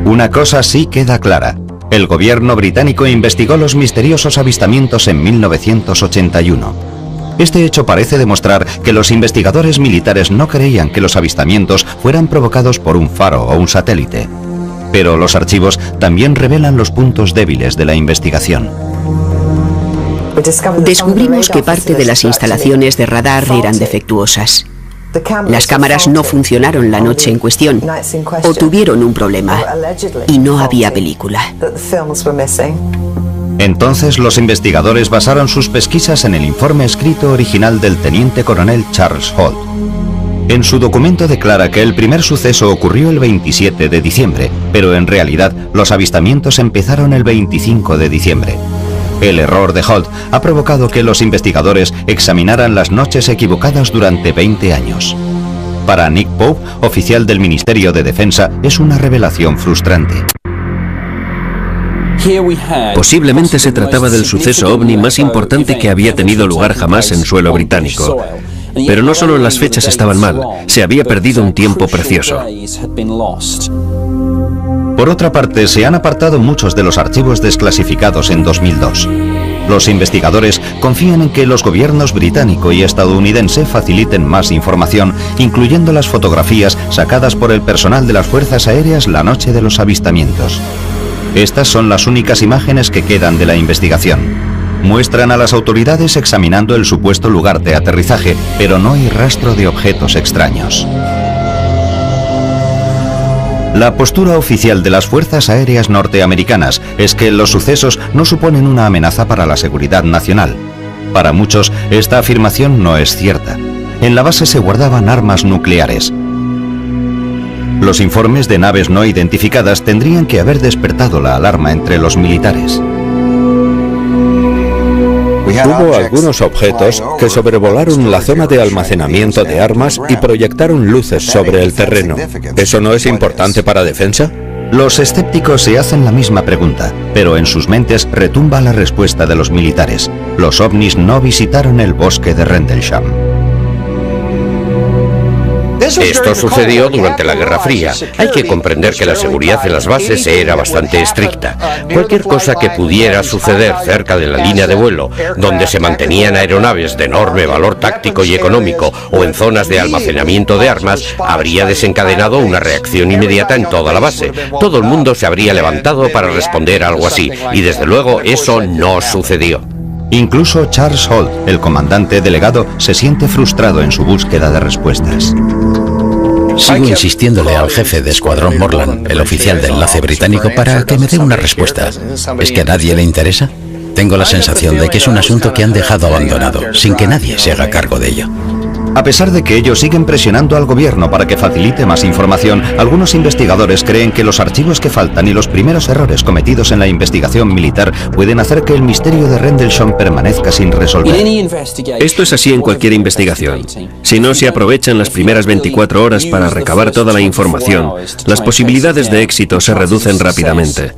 A: Una cosa sí queda clara. El gobierno británico investigó los misteriosos avistamientos en 1981. Este hecho parece demostrar que los investigadores militares no creían que los avistamientos fueran provocados por un faro o un satélite. Pero los archivos también revelan los puntos débiles de la investigación.
C: Descubrimos que parte de las instalaciones de radar eran defectuosas. Las cámaras no funcionaron la noche en cuestión o tuvieron un problema y no había película.
A: Entonces los investigadores basaron sus pesquisas en el informe escrito original del teniente coronel Charles Holt. En su documento declara que el primer suceso ocurrió el 27 de diciembre, pero en realidad los avistamientos empezaron el 25 de diciembre. El error de Holt ha provocado que los investigadores examinaran las noches equivocadas durante 20 años. Para Nick Pope, oficial del Ministerio de Defensa, es una revelación frustrante.
H: Posiblemente se trataba del suceso ovni más importante que había tenido lugar jamás en suelo británico. Pero no solo las fechas estaban mal, se había perdido un tiempo precioso.
A: Por otra parte, se han apartado muchos de los archivos desclasificados en 2002. Los investigadores confían en que los gobiernos británico y estadounidense faciliten más información, incluyendo las fotografías sacadas por el personal de las Fuerzas Aéreas la noche de los avistamientos. Estas son las únicas imágenes que quedan de la investigación. Muestran a las autoridades examinando el supuesto lugar de aterrizaje, pero no hay rastro de objetos extraños. La postura oficial de las Fuerzas Aéreas norteamericanas es que los sucesos no suponen una amenaza para la seguridad nacional. Para muchos, esta afirmación no es cierta. En la base se guardaban armas nucleares. Los informes de naves no identificadas tendrían que haber despertado la alarma entre los militares.
E: Hubo algunos objetos que sobrevolaron la zona de almacenamiento de armas y proyectaron luces sobre el terreno. ¿Eso no es importante para defensa?
A: Los escépticos se hacen la misma pregunta, pero en sus mentes retumba la respuesta de los militares. Los ovnis no visitaron el bosque de Rendlesham.
F: Esto sucedió durante la Guerra Fría. Hay que comprender que la seguridad en las bases era bastante estricta. Cualquier cosa que pudiera suceder cerca de la línea de vuelo, donde se mantenían aeronaves de enorme valor táctico y económico, o en zonas de almacenamiento de armas, habría desencadenado una reacción inmediata en toda la base. Todo el mundo se habría levantado para responder a algo así, y desde luego eso no sucedió.
A: Incluso Charles Holt, el comandante delegado, se siente frustrado en su búsqueda de respuestas.
G: Sigo insistiéndole al jefe de escuadrón Morland, el oficial de enlace británico, para que me dé una respuesta. ¿Es que a nadie le interesa? Tengo la sensación de que es un asunto que han dejado abandonado, sin que nadie se haga cargo de ello.
A: A pesar de que ellos siguen presionando al gobierno para que facilite más información, algunos investigadores creen que los archivos que faltan y los primeros errores cometidos en la investigación militar pueden hacer que el misterio de Rendlesham permanezca sin resolver.
H: Esto es así en cualquier investigación. Si no se aprovechan las primeras 24 horas para recabar toda la información, las posibilidades de éxito se reducen rápidamente.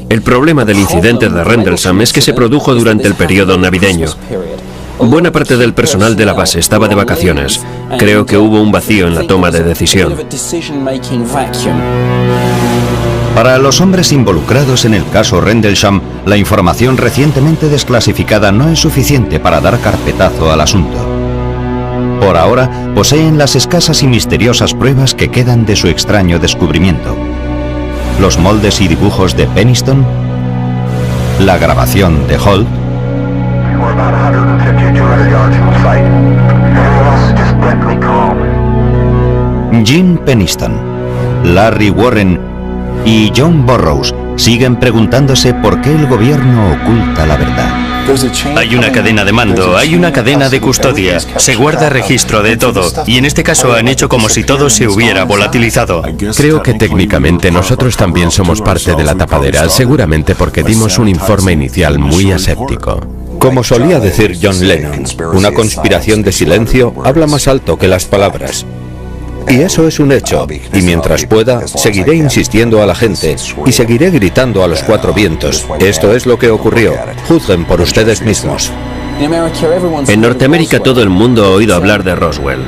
H: El problema del incidente de Rendlesham es que se produjo durante el periodo navideño. Buena parte del personal de la base estaba de vacaciones. Creo que hubo un vacío en la toma de decisión.
A: Para los hombres involucrados en el caso Rendlesham, la información recientemente desclasificada no es suficiente para dar carpetazo al asunto. Por ahora, poseen las escasas y misteriosas pruebas que quedan de su extraño descubrimiento. Los moldes y dibujos de Penniston, la grabación de Holt, Jim Penniston, Larry Warren y John Burroughs siguen preguntándose por qué el gobierno oculta la verdad.
B: Hay una cadena de mando, hay una cadena de custodia, se guarda registro de todo, y en este caso han hecho como si todo se hubiera volatilizado.
D: Creo que técnicamente nosotros también somos parte de la tapadera, seguramente porque dimos un informe inicial muy aséptico.
E: Como solía decir John Lennon, una conspiración de silencio habla más alto que las palabras. Y eso es un hecho, y mientras pueda, seguiré insistiendo a la gente, y seguiré gritando a los cuatro vientos. Esto es lo que ocurrió. Juzguen por ustedes mismos.
H: En Norteamérica todo el mundo ha oído hablar de Roswell.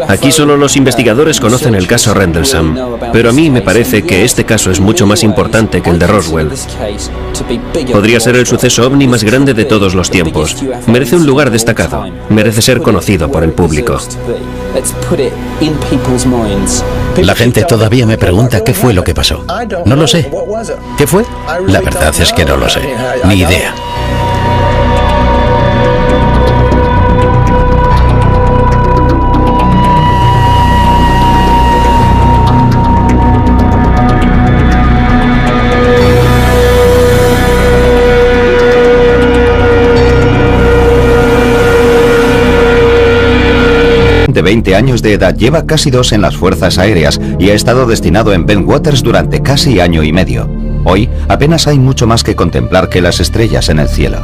H: Aquí solo los investigadores conocen el caso Rendlesham, pero a mí me parece que este caso es mucho más importante que el de Roswell. Podría ser el suceso ovni más grande de todos los tiempos. Merece un lugar destacado, merece ser conocido por el público.
G: La gente todavía me pregunta qué fue lo que pasó. No lo sé. ¿Qué fue? La verdad es que no lo sé. Ni idea.
A: 20 años de edad lleva casi 2 en las Fuerzas Aéreas y ha estado destinado en Bentwaters durante casi año y medio. Hoy apenas hay mucho más que contemplar que las estrellas en el cielo.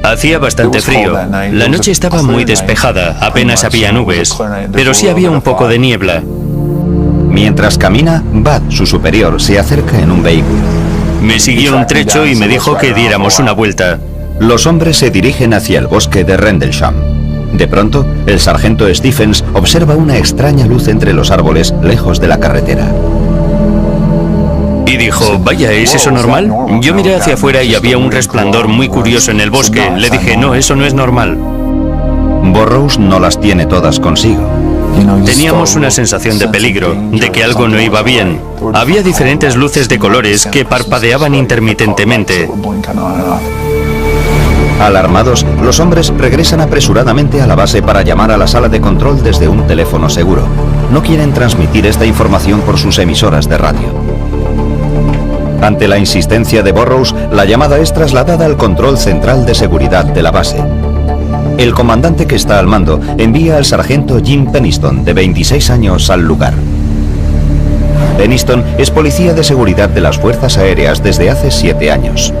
B: Hacía bastante frío. La noche estaba muy despejada, apenas había nubes, pero sí había un poco de niebla.
A: Mientras camina, Bud, su superior, se acerca en un vehículo.
B: Me siguió un trecho y me dijo que diéramos una vuelta.
A: Los hombres se dirigen hacia el bosque de Rendlesham. De pronto, el sargento Stephens observa una extraña luz entre los árboles lejos de la carretera.
B: Y dijo, vaya, ¿es eso normal? Yo miré hacia afuera y había un resplandor muy curioso en el bosque. Le dije, no, eso no es normal.
A: Burroughs no las tiene todas consigo.
B: Teníamos una sensación de peligro, de que algo no iba bien. Había diferentes luces de colores que parpadeaban intermitentemente.
A: Alarmados, los hombres regresan apresuradamente a la base para llamar a la sala de control desde un teléfono seguro. No quieren transmitir esta información por sus emisoras de radio. Ante la insistencia de Burroughs, la llamada es trasladada al control central de seguridad de la base. El comandante que está al mando envía al sargento Jim Peniston, de 26 años, al lugar. Peniston es policía de seguridad de las Fuerzas Aéreas desde hace 7 años.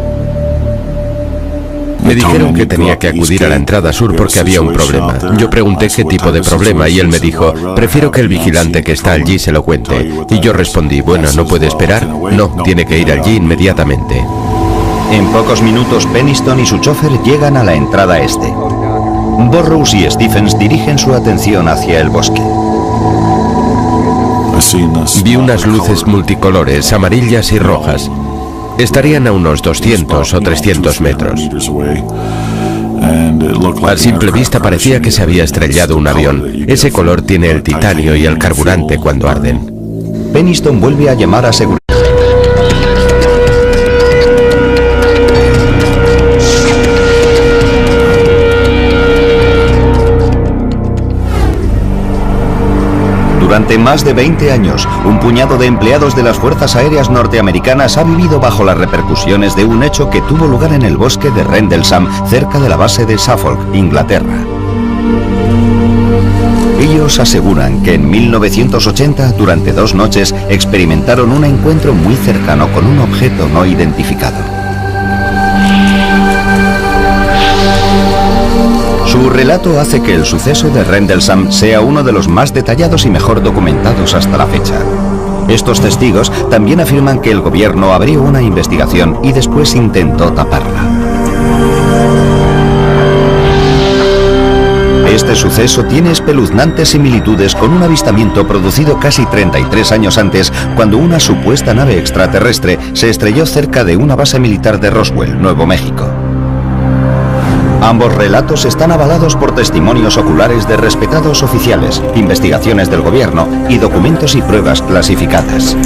D: Me dijeron que tenía que acudir a la entrada sur porque había un problema. Yo pregunté qué tipo de problema y él me dijo, prefiero que el vigilante que está allí se lo cuente. Y yo respondí, bueno, ¿no puede esperar? No, tiene que ir allí inmediatamente.
A: En pocos minutos, Peniston y su chofer llegan a la entrada este. Burroughs y Stephens dirigen su atención hacia el bosque.
D: Vi unas luces multicolores, amarillas y rojas. Estarían a unos 200 o 300 metros. A simple vista parecía que se había estrellado un avión. Ese color tiene el titanio y el carburante cuando arden.
A: Peniston vuelve a llamar a seguridad. Durante más de 20 años, un puñado de empleados de las Fuerzas Aéreas norteamericanas ha vivido bajo las repercusiones de un hecho que tuvo lugar en el bosque de Rendlesham, cerca de la base de Suffolk, Inglaterra. Ellos aseguran que en 1980, durante 2 noches, experimentaron un encuentro muy cercano con un objeto no identificado. Su relato hace que el suceso de Rendlesham sea uno de los más detallados y mejor documentados hasta la fecha. Estos testigos también afirman que el gobierno abrió una investigación y después intentó taparla. Este suceso tiene espeluznantes similitudes con un avistamiento producido casi 33 años antes, cuando una supuesta nave extraterrestre se estrelló cerca de una base militar de Roswell, Nuevo México. Ambos relatos están avalados por testimonios oculares de respetados oficiales, investigaciones del gobierno y documentos y pruebas clasificadas.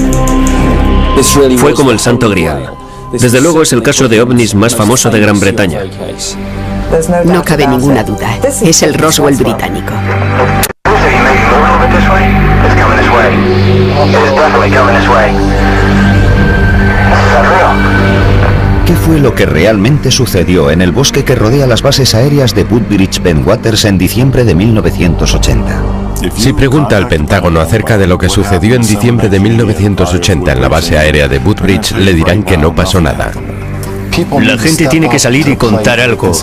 H: Fue como el Santo Grial. Desde luego es el caso de ovnis más famoso de Gran Bretaña.
C: No cabe ninguna duda, es el Roswell británico.
A: ¿Qué fue lo que realmente sucedió en el bosque que rodea las bases aéreas de Woodbridge Bentwaters en diciembre de 1980?
D: Si pregunta al Pentágono acerca de lo que sucedió en diciembre de 1980 en la base aérea de Woodbridge, le dirán que no pasó nada.
B: La gente tiene que salir y contar algo.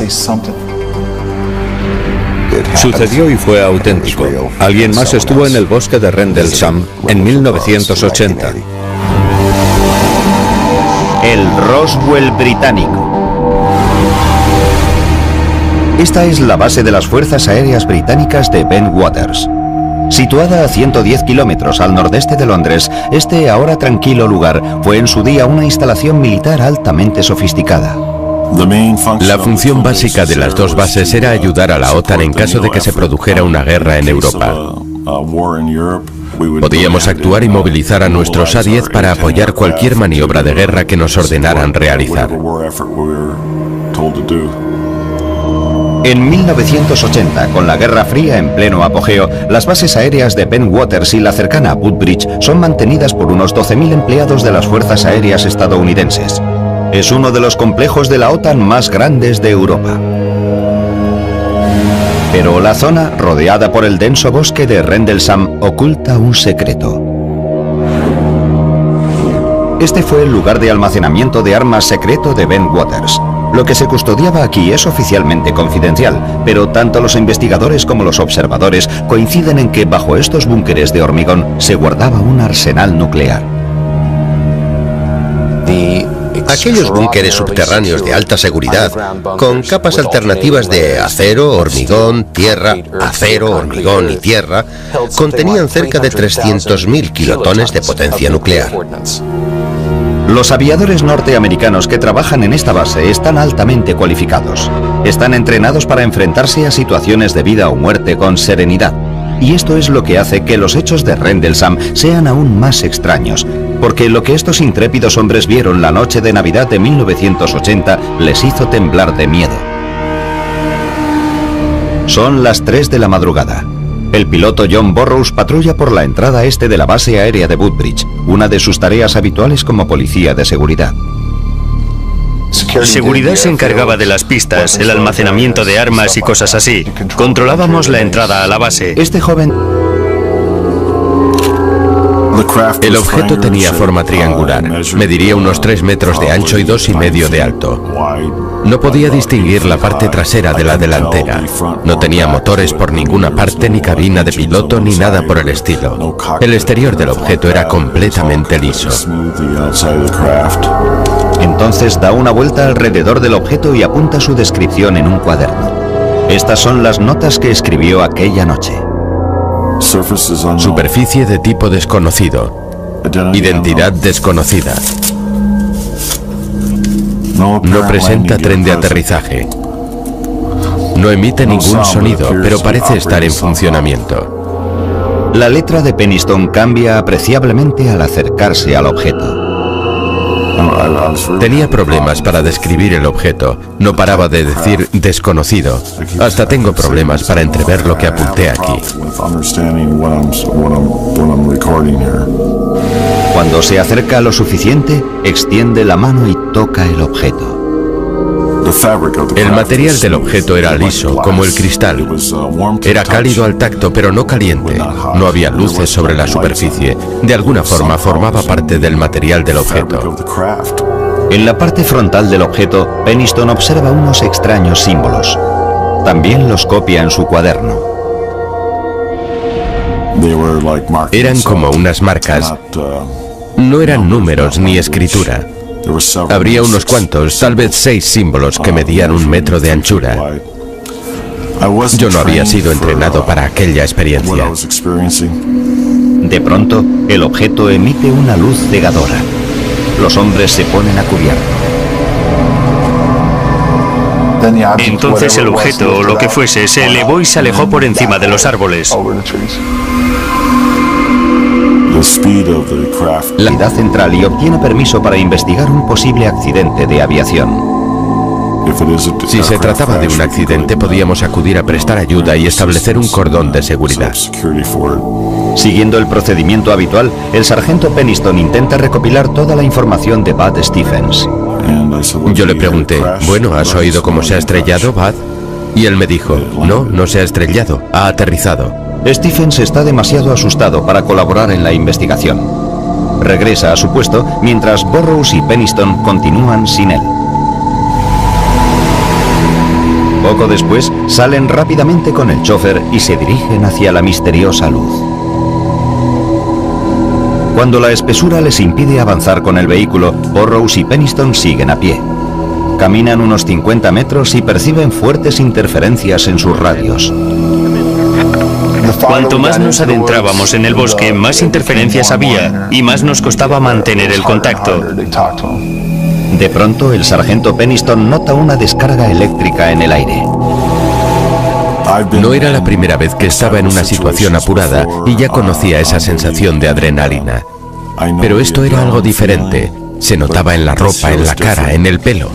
E: Sucedió y fue auténtico. Alguien más estuvo en el bosque de Rendlesham en 1980.
A: El Roswell británico. Esta es la base de las Fuerzas Aéreas Británicas de Bentwaters. Situada a 110 kilómetros al nordeste de Londres, este ahora tranquilo lugar fue en su día una instalación militar altamente sofisticada.
D: La función básica de las dos bases era ayudar a la OTAN en caso de que se produjera una guerra en Europa. Podíamos actuar y movilizar a nuestros A-10 para apoyar cualquier maniobra de guerra que nos ordenaran realizar.
A: En 1980, con la Guerra Fría en pleno apogeo, las bases aéreas de Bentwaters y la cercana Woodbridge son mantenidas por unos 12.000 empleados de las Fuerzas Aéreas estadounidenses. Es uno de los complejos de la OTAN más grandes de Europa. Pero la zona, rodeada por el denso bosque de Rendlesham, oculta un secreto. Este fue el lugar de almacenamiento de armas secreto de Ben Waters. Lo que se custodiaba aquí es oficialmente confidencial, pero tanto los investigadores como los observadores coinciden en que bajo estos búnkeres de hormigón se guardaba un arsenal nuclear.
F: Aquellos búnkeres subterráneos de alta seguridad, con capas alternativas de acero, hormigón, tierra, acero, hormigón y tierra, contenían cerca de 300.000 kilotones de potencia nuclear.
A: Los aviadores norteamericanos que trabajan en esta base están altamente cualificados. Están entrenados para enfrentarse a situaciones de vida o muerte con serenidad. Y esto es lo que hace que los hechos de Rendlesham sean aún más extraños, porque lo que estos intrépidos hombres vieron la noche de Navidad de 1980 les hizo temblar de miedo. Son las 3 de la madrugada. El piloto John Burroughs patrulla por la entrada este de la base aérea de Woodbridge, una de sus tareas habituales como policía de seguridad.
B: Seguridad se encargaba de las pistas, el almacenamiento de armas y cosas así. Controlábamos la entrada a la base.
A: Este joven...
D: El objeto tenía forma triangular, mediría unos 3 metros de ancho y 2,5 de alto. No podía distinguir la parte trasera de la delantera. No tenía motores por ninguna parte, ni cabina de piloto, ni nada por el estilo. El exterior del objeto era completamente liso.
A: Entonces da una vuelta alrededor del objeto y apunta su descripción en un cuaderno. Estas son las notas que escribió aquella noche.
D: Superficie de tipo desconocido. Identidad desconocida. No presenta tren de aterrizaje. No emite ningún sonido, pero parece estar en funcionamiento.
A: La letra de Peniston cambia apreciablemente al acercarse al objeto.
D: Tenía problemas para describir el objeto. No paraba de decir desconocido. Hasta tengo problemas para entrever lo que apunté aquí.
A: Cuando se acerca lo suficiente, extiende la mano y toca el objeto.
D: El material del objeto era liso, como el cristal. Era cálido al tacto, pero no caliente. No había luces sobre la superficie. De alguna forma formaba parte del material del objeto.
A: En la parte frontal del objeto, Peniston observa unos extraños símbolos. También los copia en su cuaderno.
D: Eran como unas marcas. No eran números ni escritura. Habría unos cuantos, tal vez 6 símbolos que medían 1 metro de anchura. Yo no había sido entrenado para aquella experiencia.
A: De pronto, el objeto emite una luz cegadora. Los hombres se ponen a cubierto.
B: Entonces el objeto, o lo que fuese, se elevó y se alejó por encima de los árboles.
A: La unidad central y obtiene permiso para investigar un posible accidente de aviación.
D: Si se trataba de un accidente, podíamos acudir a prestar ayuda y establecer un cordón de seguridad.
A: Siguiendo el procedimiento habitual, el sargento Peniston intenta recopilar toda la información de Bud Stephens.
D: Yo le pregunté, bueno, ¿has oído cómo se ha estrellado, Bud? Y él me dijo, no se ha estrellado, ha aterrizado.
A: Stephens está demasiado asustado para colaborar en la investigación. Regresa a su puesto mientras Burroughs y Peniston continúan sin él. Poco después, salen rápidamente con el chofer y se dirigen hacia la misteriosa luz. Cuando la espesura les impide avanzar con el vehículo, Burroughs y Peniston siguen a pie. Caminan unos 50 metros y perciben fuertes interferencias en sus radios.
B: Cuanto más nos adentrábamos en el bosque, más interferencias había y más nos costaba mantener el contacto.
A: De pronto, el sargento Peniston nota una descarga eléctrica en el aire.
D: No era la primera vez que estaba en una situación apurada y ya conocía esa sensación de adrenalina. Pero esto era algo diferente. Se notaba en la ropa, en la cara, en el pelo.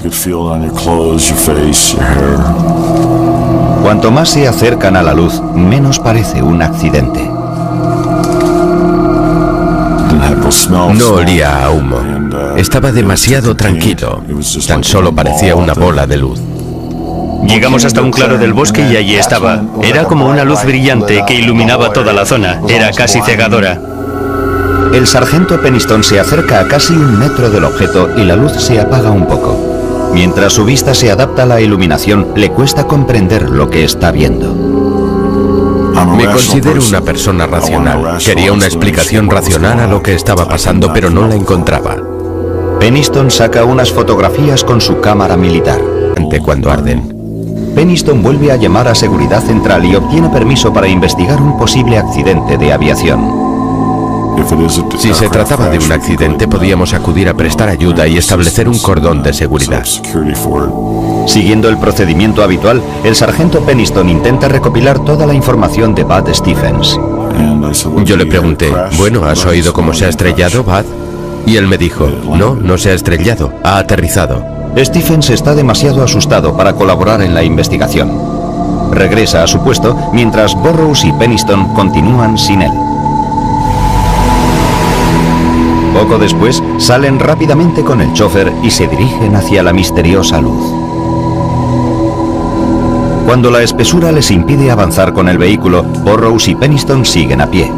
A: Cuanto más se acercan a la luz, menos parece un accidente.
D: No olía a humo. Estaba demasiado tranquilo. Tan solo parecía una bola de luz.
B: Llegamos hasta un claro del bosque y allí estaba. Era como una luz brillante que iluminaba toda la zona. Era casi cegadora.
A: El sargento Peniston se acerca a casi 1 metro del objeto y la luz se apaga un poco. Mientras su vista se adapta a la iluminación, le cuesta comprender lo que está viendo.
D: Me considero una persona racional. Quería una explicación racional a lo que estaba pasando, pero no la encontraba.
A: Peniston saca unas fotografías con su cámara militar.
D: Cuando arden.
A: Peniston vuelve a llamar a Seguridad Central y obtiene permiso para investigar un posible accidente de aviación.
D: Si se trataba de un accidente, podíamos acudir a prestar ayuda y establecer un cordón de seguridad.
A: Siguiendo el procedimiento habitual, el sargento Peniston intenta recopilar toda la información de Bud Stephens.
D: Yo le pregunté, bueno, ¿has oído cómo se ha estrellado, Bud? Y él me dijo, no se ha estrellado, ha aterrizado.
A: Stephens está demasiado asustado para colaborar en la investigación. Regresa a su puesto mientras Burrows y Peniston continúan sin él. Poco después, salen rápidamente con el chofer y se dirigen hacia la misteriosa luz. Cuando la espesura les impide avanzar con el vehículo, Burrows y Peniston siguen a pie.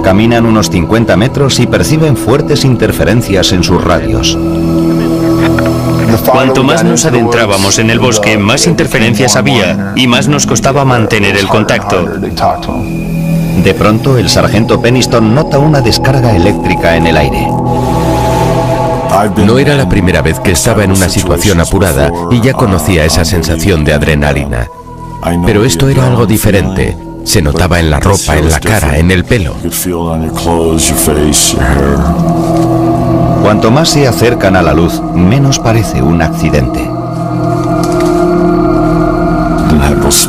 A: Caminan unos 50 metros y perciben fuertes interferencias en sus radios.
B: Cuanto más nos adentrábamos en el bosque, más interferencias había y más nos costaba mantener el contacto.
A: De pronto, el sargento Peniston nota una descarga eléctrica en el aire.
D: No era la primera vez que estaba en una situación apurada y ya conocía esa sensación de adrenalina. Pero esto era algo diferente. Se notaba en la ropa, en la cara, en el pelo.
A: Cuanto más se acercan a la luz, menos parece un accidente.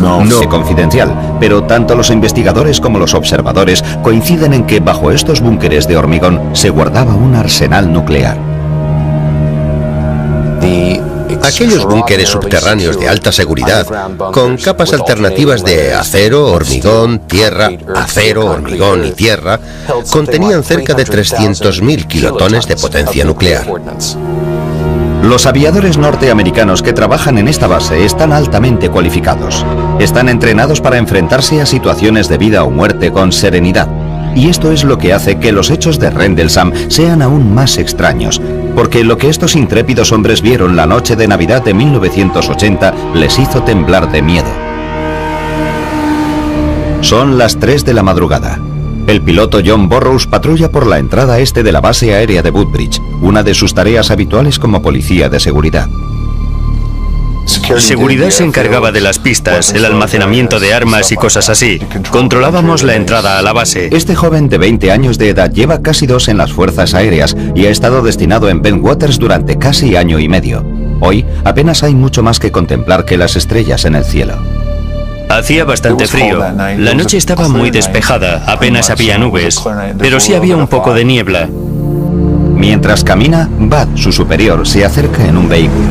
A: No es confidencial, pero tanto los investigadores como los observadores coinciden en que bajo estos búnkeres de hormigón se guardaba un arsenal nuclear.
F: Aquellos búnkeres subterráneos de alta seguridad, con capas alternativas de acero, hormigón, tierra, acero, hormigón y tierra, contenían cerca de 300.000 kilotones de potencia nuclear.
A: Los aviadores norteamericanos que trabajan en esta base están altamente cualificados. Están entrenados para enfrentarse a situaciones de vida o muerte con serenidad. Y esto es lo que hace que los hechos de Rendlesham sean aún más extraños, porque lo que estos intrépidos hombres vieron la noche de Navidad de 1980 les hizo temblar de miedo. Son las 3 de la madrugada. El piloto John Burrows patrulla por la entrada este de la base aérea de Woodbridge, una de sus tareas habituales como policía de seguridad.
B: Seguridad se encargaba de las pistas, el almacenamiento de armas y cosas así. Controlábamos la entrada a la base.
A: Este joven de 20 años de edad lleva casi 2 en las fuerzas aéreas y ha estado destinado en Bentwaters durante casi año y medio. Hoy apenas hay mucho más que contemplar que las estrellas en el cielo.
B: Hacía bastante frío. La noche estaba muy despejada, apenas había nubes, pero sí había un poco de niebla.
A: Mientras camina, Bud, su superior, se acerca en un vehículo.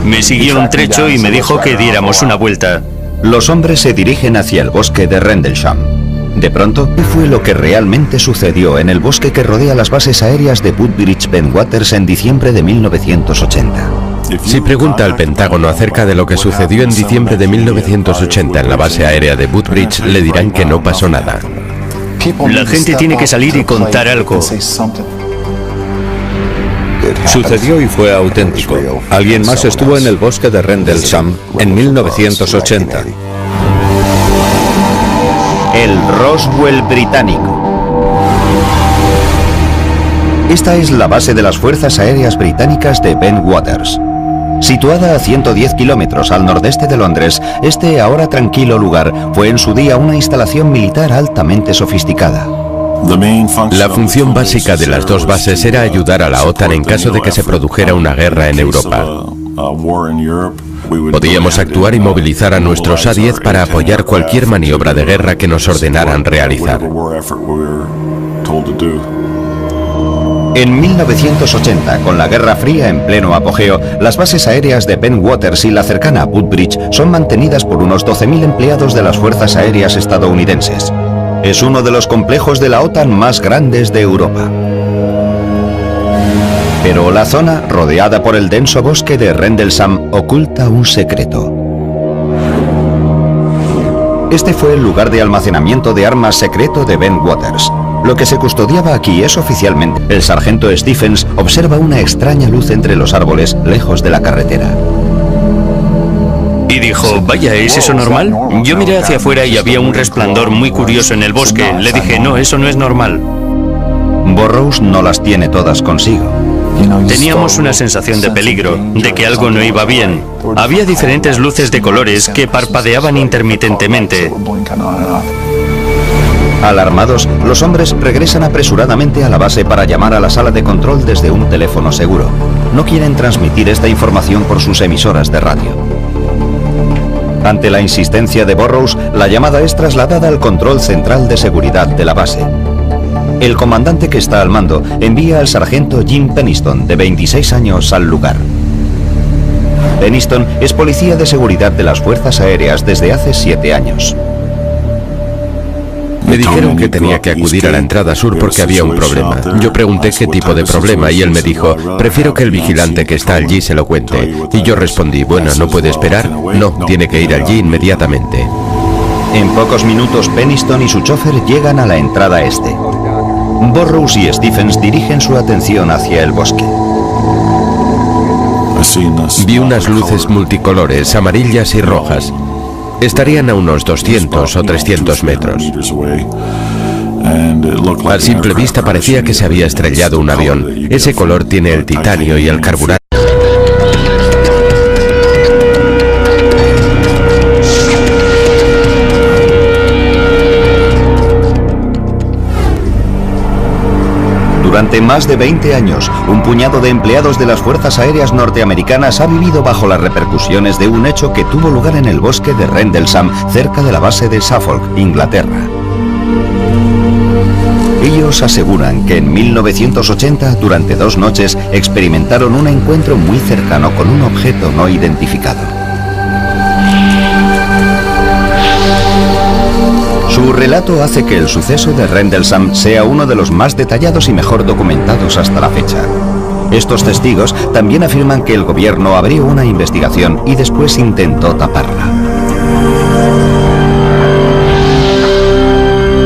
B: Me siguió un trecho y me dijo que diéramos una vuelta.
A: Los hombres se dirigen hacia el bosque de Rendlesham. De pronto, ¿qué fue lo que realmente sucedió en el bosque que rodea las bases aéreas de Woodbridge Bentwaters en diciembre de 1980?
D: Si pregunta al Pentágono acerca de lo que sucedió en diciembre de 1980 en la base aérea de Woodbridge, le dirán que no pasó nada.
B: La gente tiene que salir y contar algo.
E: Sucedió y fue auténtico. Alguien más estuvo en el bosque de Rendlesham en 1980.
A: El Roswell británico. Esta es la base de las Fuerzas Aéreas Británicas de Bentwaters. Situada a 110 kilómetros al nordeste de Londres, este ahora tranquilo lugar fue en su día una instalación militar altamente sofisticada.
D: La función básica de las dos bases era ayudar a la OTAN en caso de que se produjera una guerra en Europa. Podíamos actuar y movilizar a nuestros A-10 para apoyar cualquier maniobra de guerra que nos ordenaran realizar.
A: En 1980, con la Guerra Fría en pleno apogeo, las bases aéreas de Bentwaters y la cercana Woodbridge son mantenidas por unos 12.000 empleados de las Fuerzas Aéreas estadounidenses. Es uno de los complejos de la OTAN más grandes de Europa. Pero la zona, rodeada por el denso bosque de Rendlesham, oculta un secreto. Este fue el lugar de almacenamiento de armas secreto de Ben Waters. Lo que se custodiaba aquí es oficialmente. El sargento Stephens observa una extraña luz entre los árboles lejos de la carretera.
B: Y dijo, vaya, ¿es eso normal? Yo miré hacia afuera y había un resplandor muy curioso en el bosque. Le dije, no, eso no es normal.
A: Burroughs no las tiene todas consigo.
B: Teníamos una sensación de peligro, de que algo no iba bien. Había diferentes luces de colores que parpadeaban intermitentemente.
A: Alarmados, los hombres regresan apresuradamente a la base para llamar a la sala de control desde un teléfono seguro. No quieren transmitir esta información por sus emisoras de radio. Ante la insistencia de Burroughs, la llamada es trasladada al control central de seguridad de la base. El comandante que está al mando envía al sargento Jim Peniston, de 26 años, al lugar. Peniston es policía de seguridad de las Fuerzas Aéreas desde hace 7 años.
D: Me dijeron que tenía que acudir a la entrada sur porque había un problema. Yo pregunté qué tipo de problema y él me dijo, prefiero que el vigilante que está allí se lo cuente. Y yo respondí, bueno, ¿no puede esperar? No, tiene que ir allí inmediatamente.
A: En pocos minutos, Peniston y su chofer llegan a la entrada este. Burroughs y Stephens dirigen su atención hacia el bosque.
D: Vi unas luces multicolores, amarillas y rojas. Estarían a unos 200 o 300 metros. A simple vista parecía que se había estrellado un avión. Ese color tiene el titanio y el carburante.
A: Durante más de 20 años, un puñado de empleados de las Fuerzas Aéreas norteamericanas ha vivido bajo las repercusiones de un hecho que tuvo lugar en el bosque de Rendlesham, cerca de la base de Suffolk, Inglaterra. Ellos aseguran que en 1980, durante 2 noches, experimentaron un encuentro muy cercano con un objeto no identificado. Su relato hace que el suceso de Rendlesham sea uno de los más detallados y mejor documentados hasta la fecha. Estos testigos también afirman que el gobierno abrió una investigación y después intentó taparla.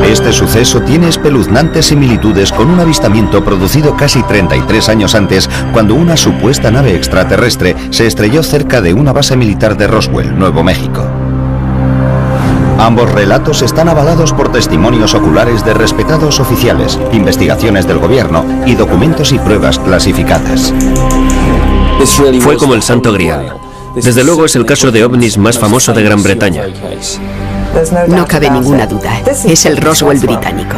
A: Este suceso tiene espeluznantes similitudes con un avistamiento producido casi 33 años antes, cuando una supuesta nave extraterrestre se estrelló cerca de una base militar de Roswell, Nuevo México. Ambos relatos están avalados por testimonios oculares de respetados oficiales, investigaciones del gobierno y documentos y pruebas clasificadas.
H: Fue como el Santo Grial. Desde luego es el caso de ovnis más famoso de Gran Bretaña.
C: No cabe ninguna duda. Es el Roswell británico.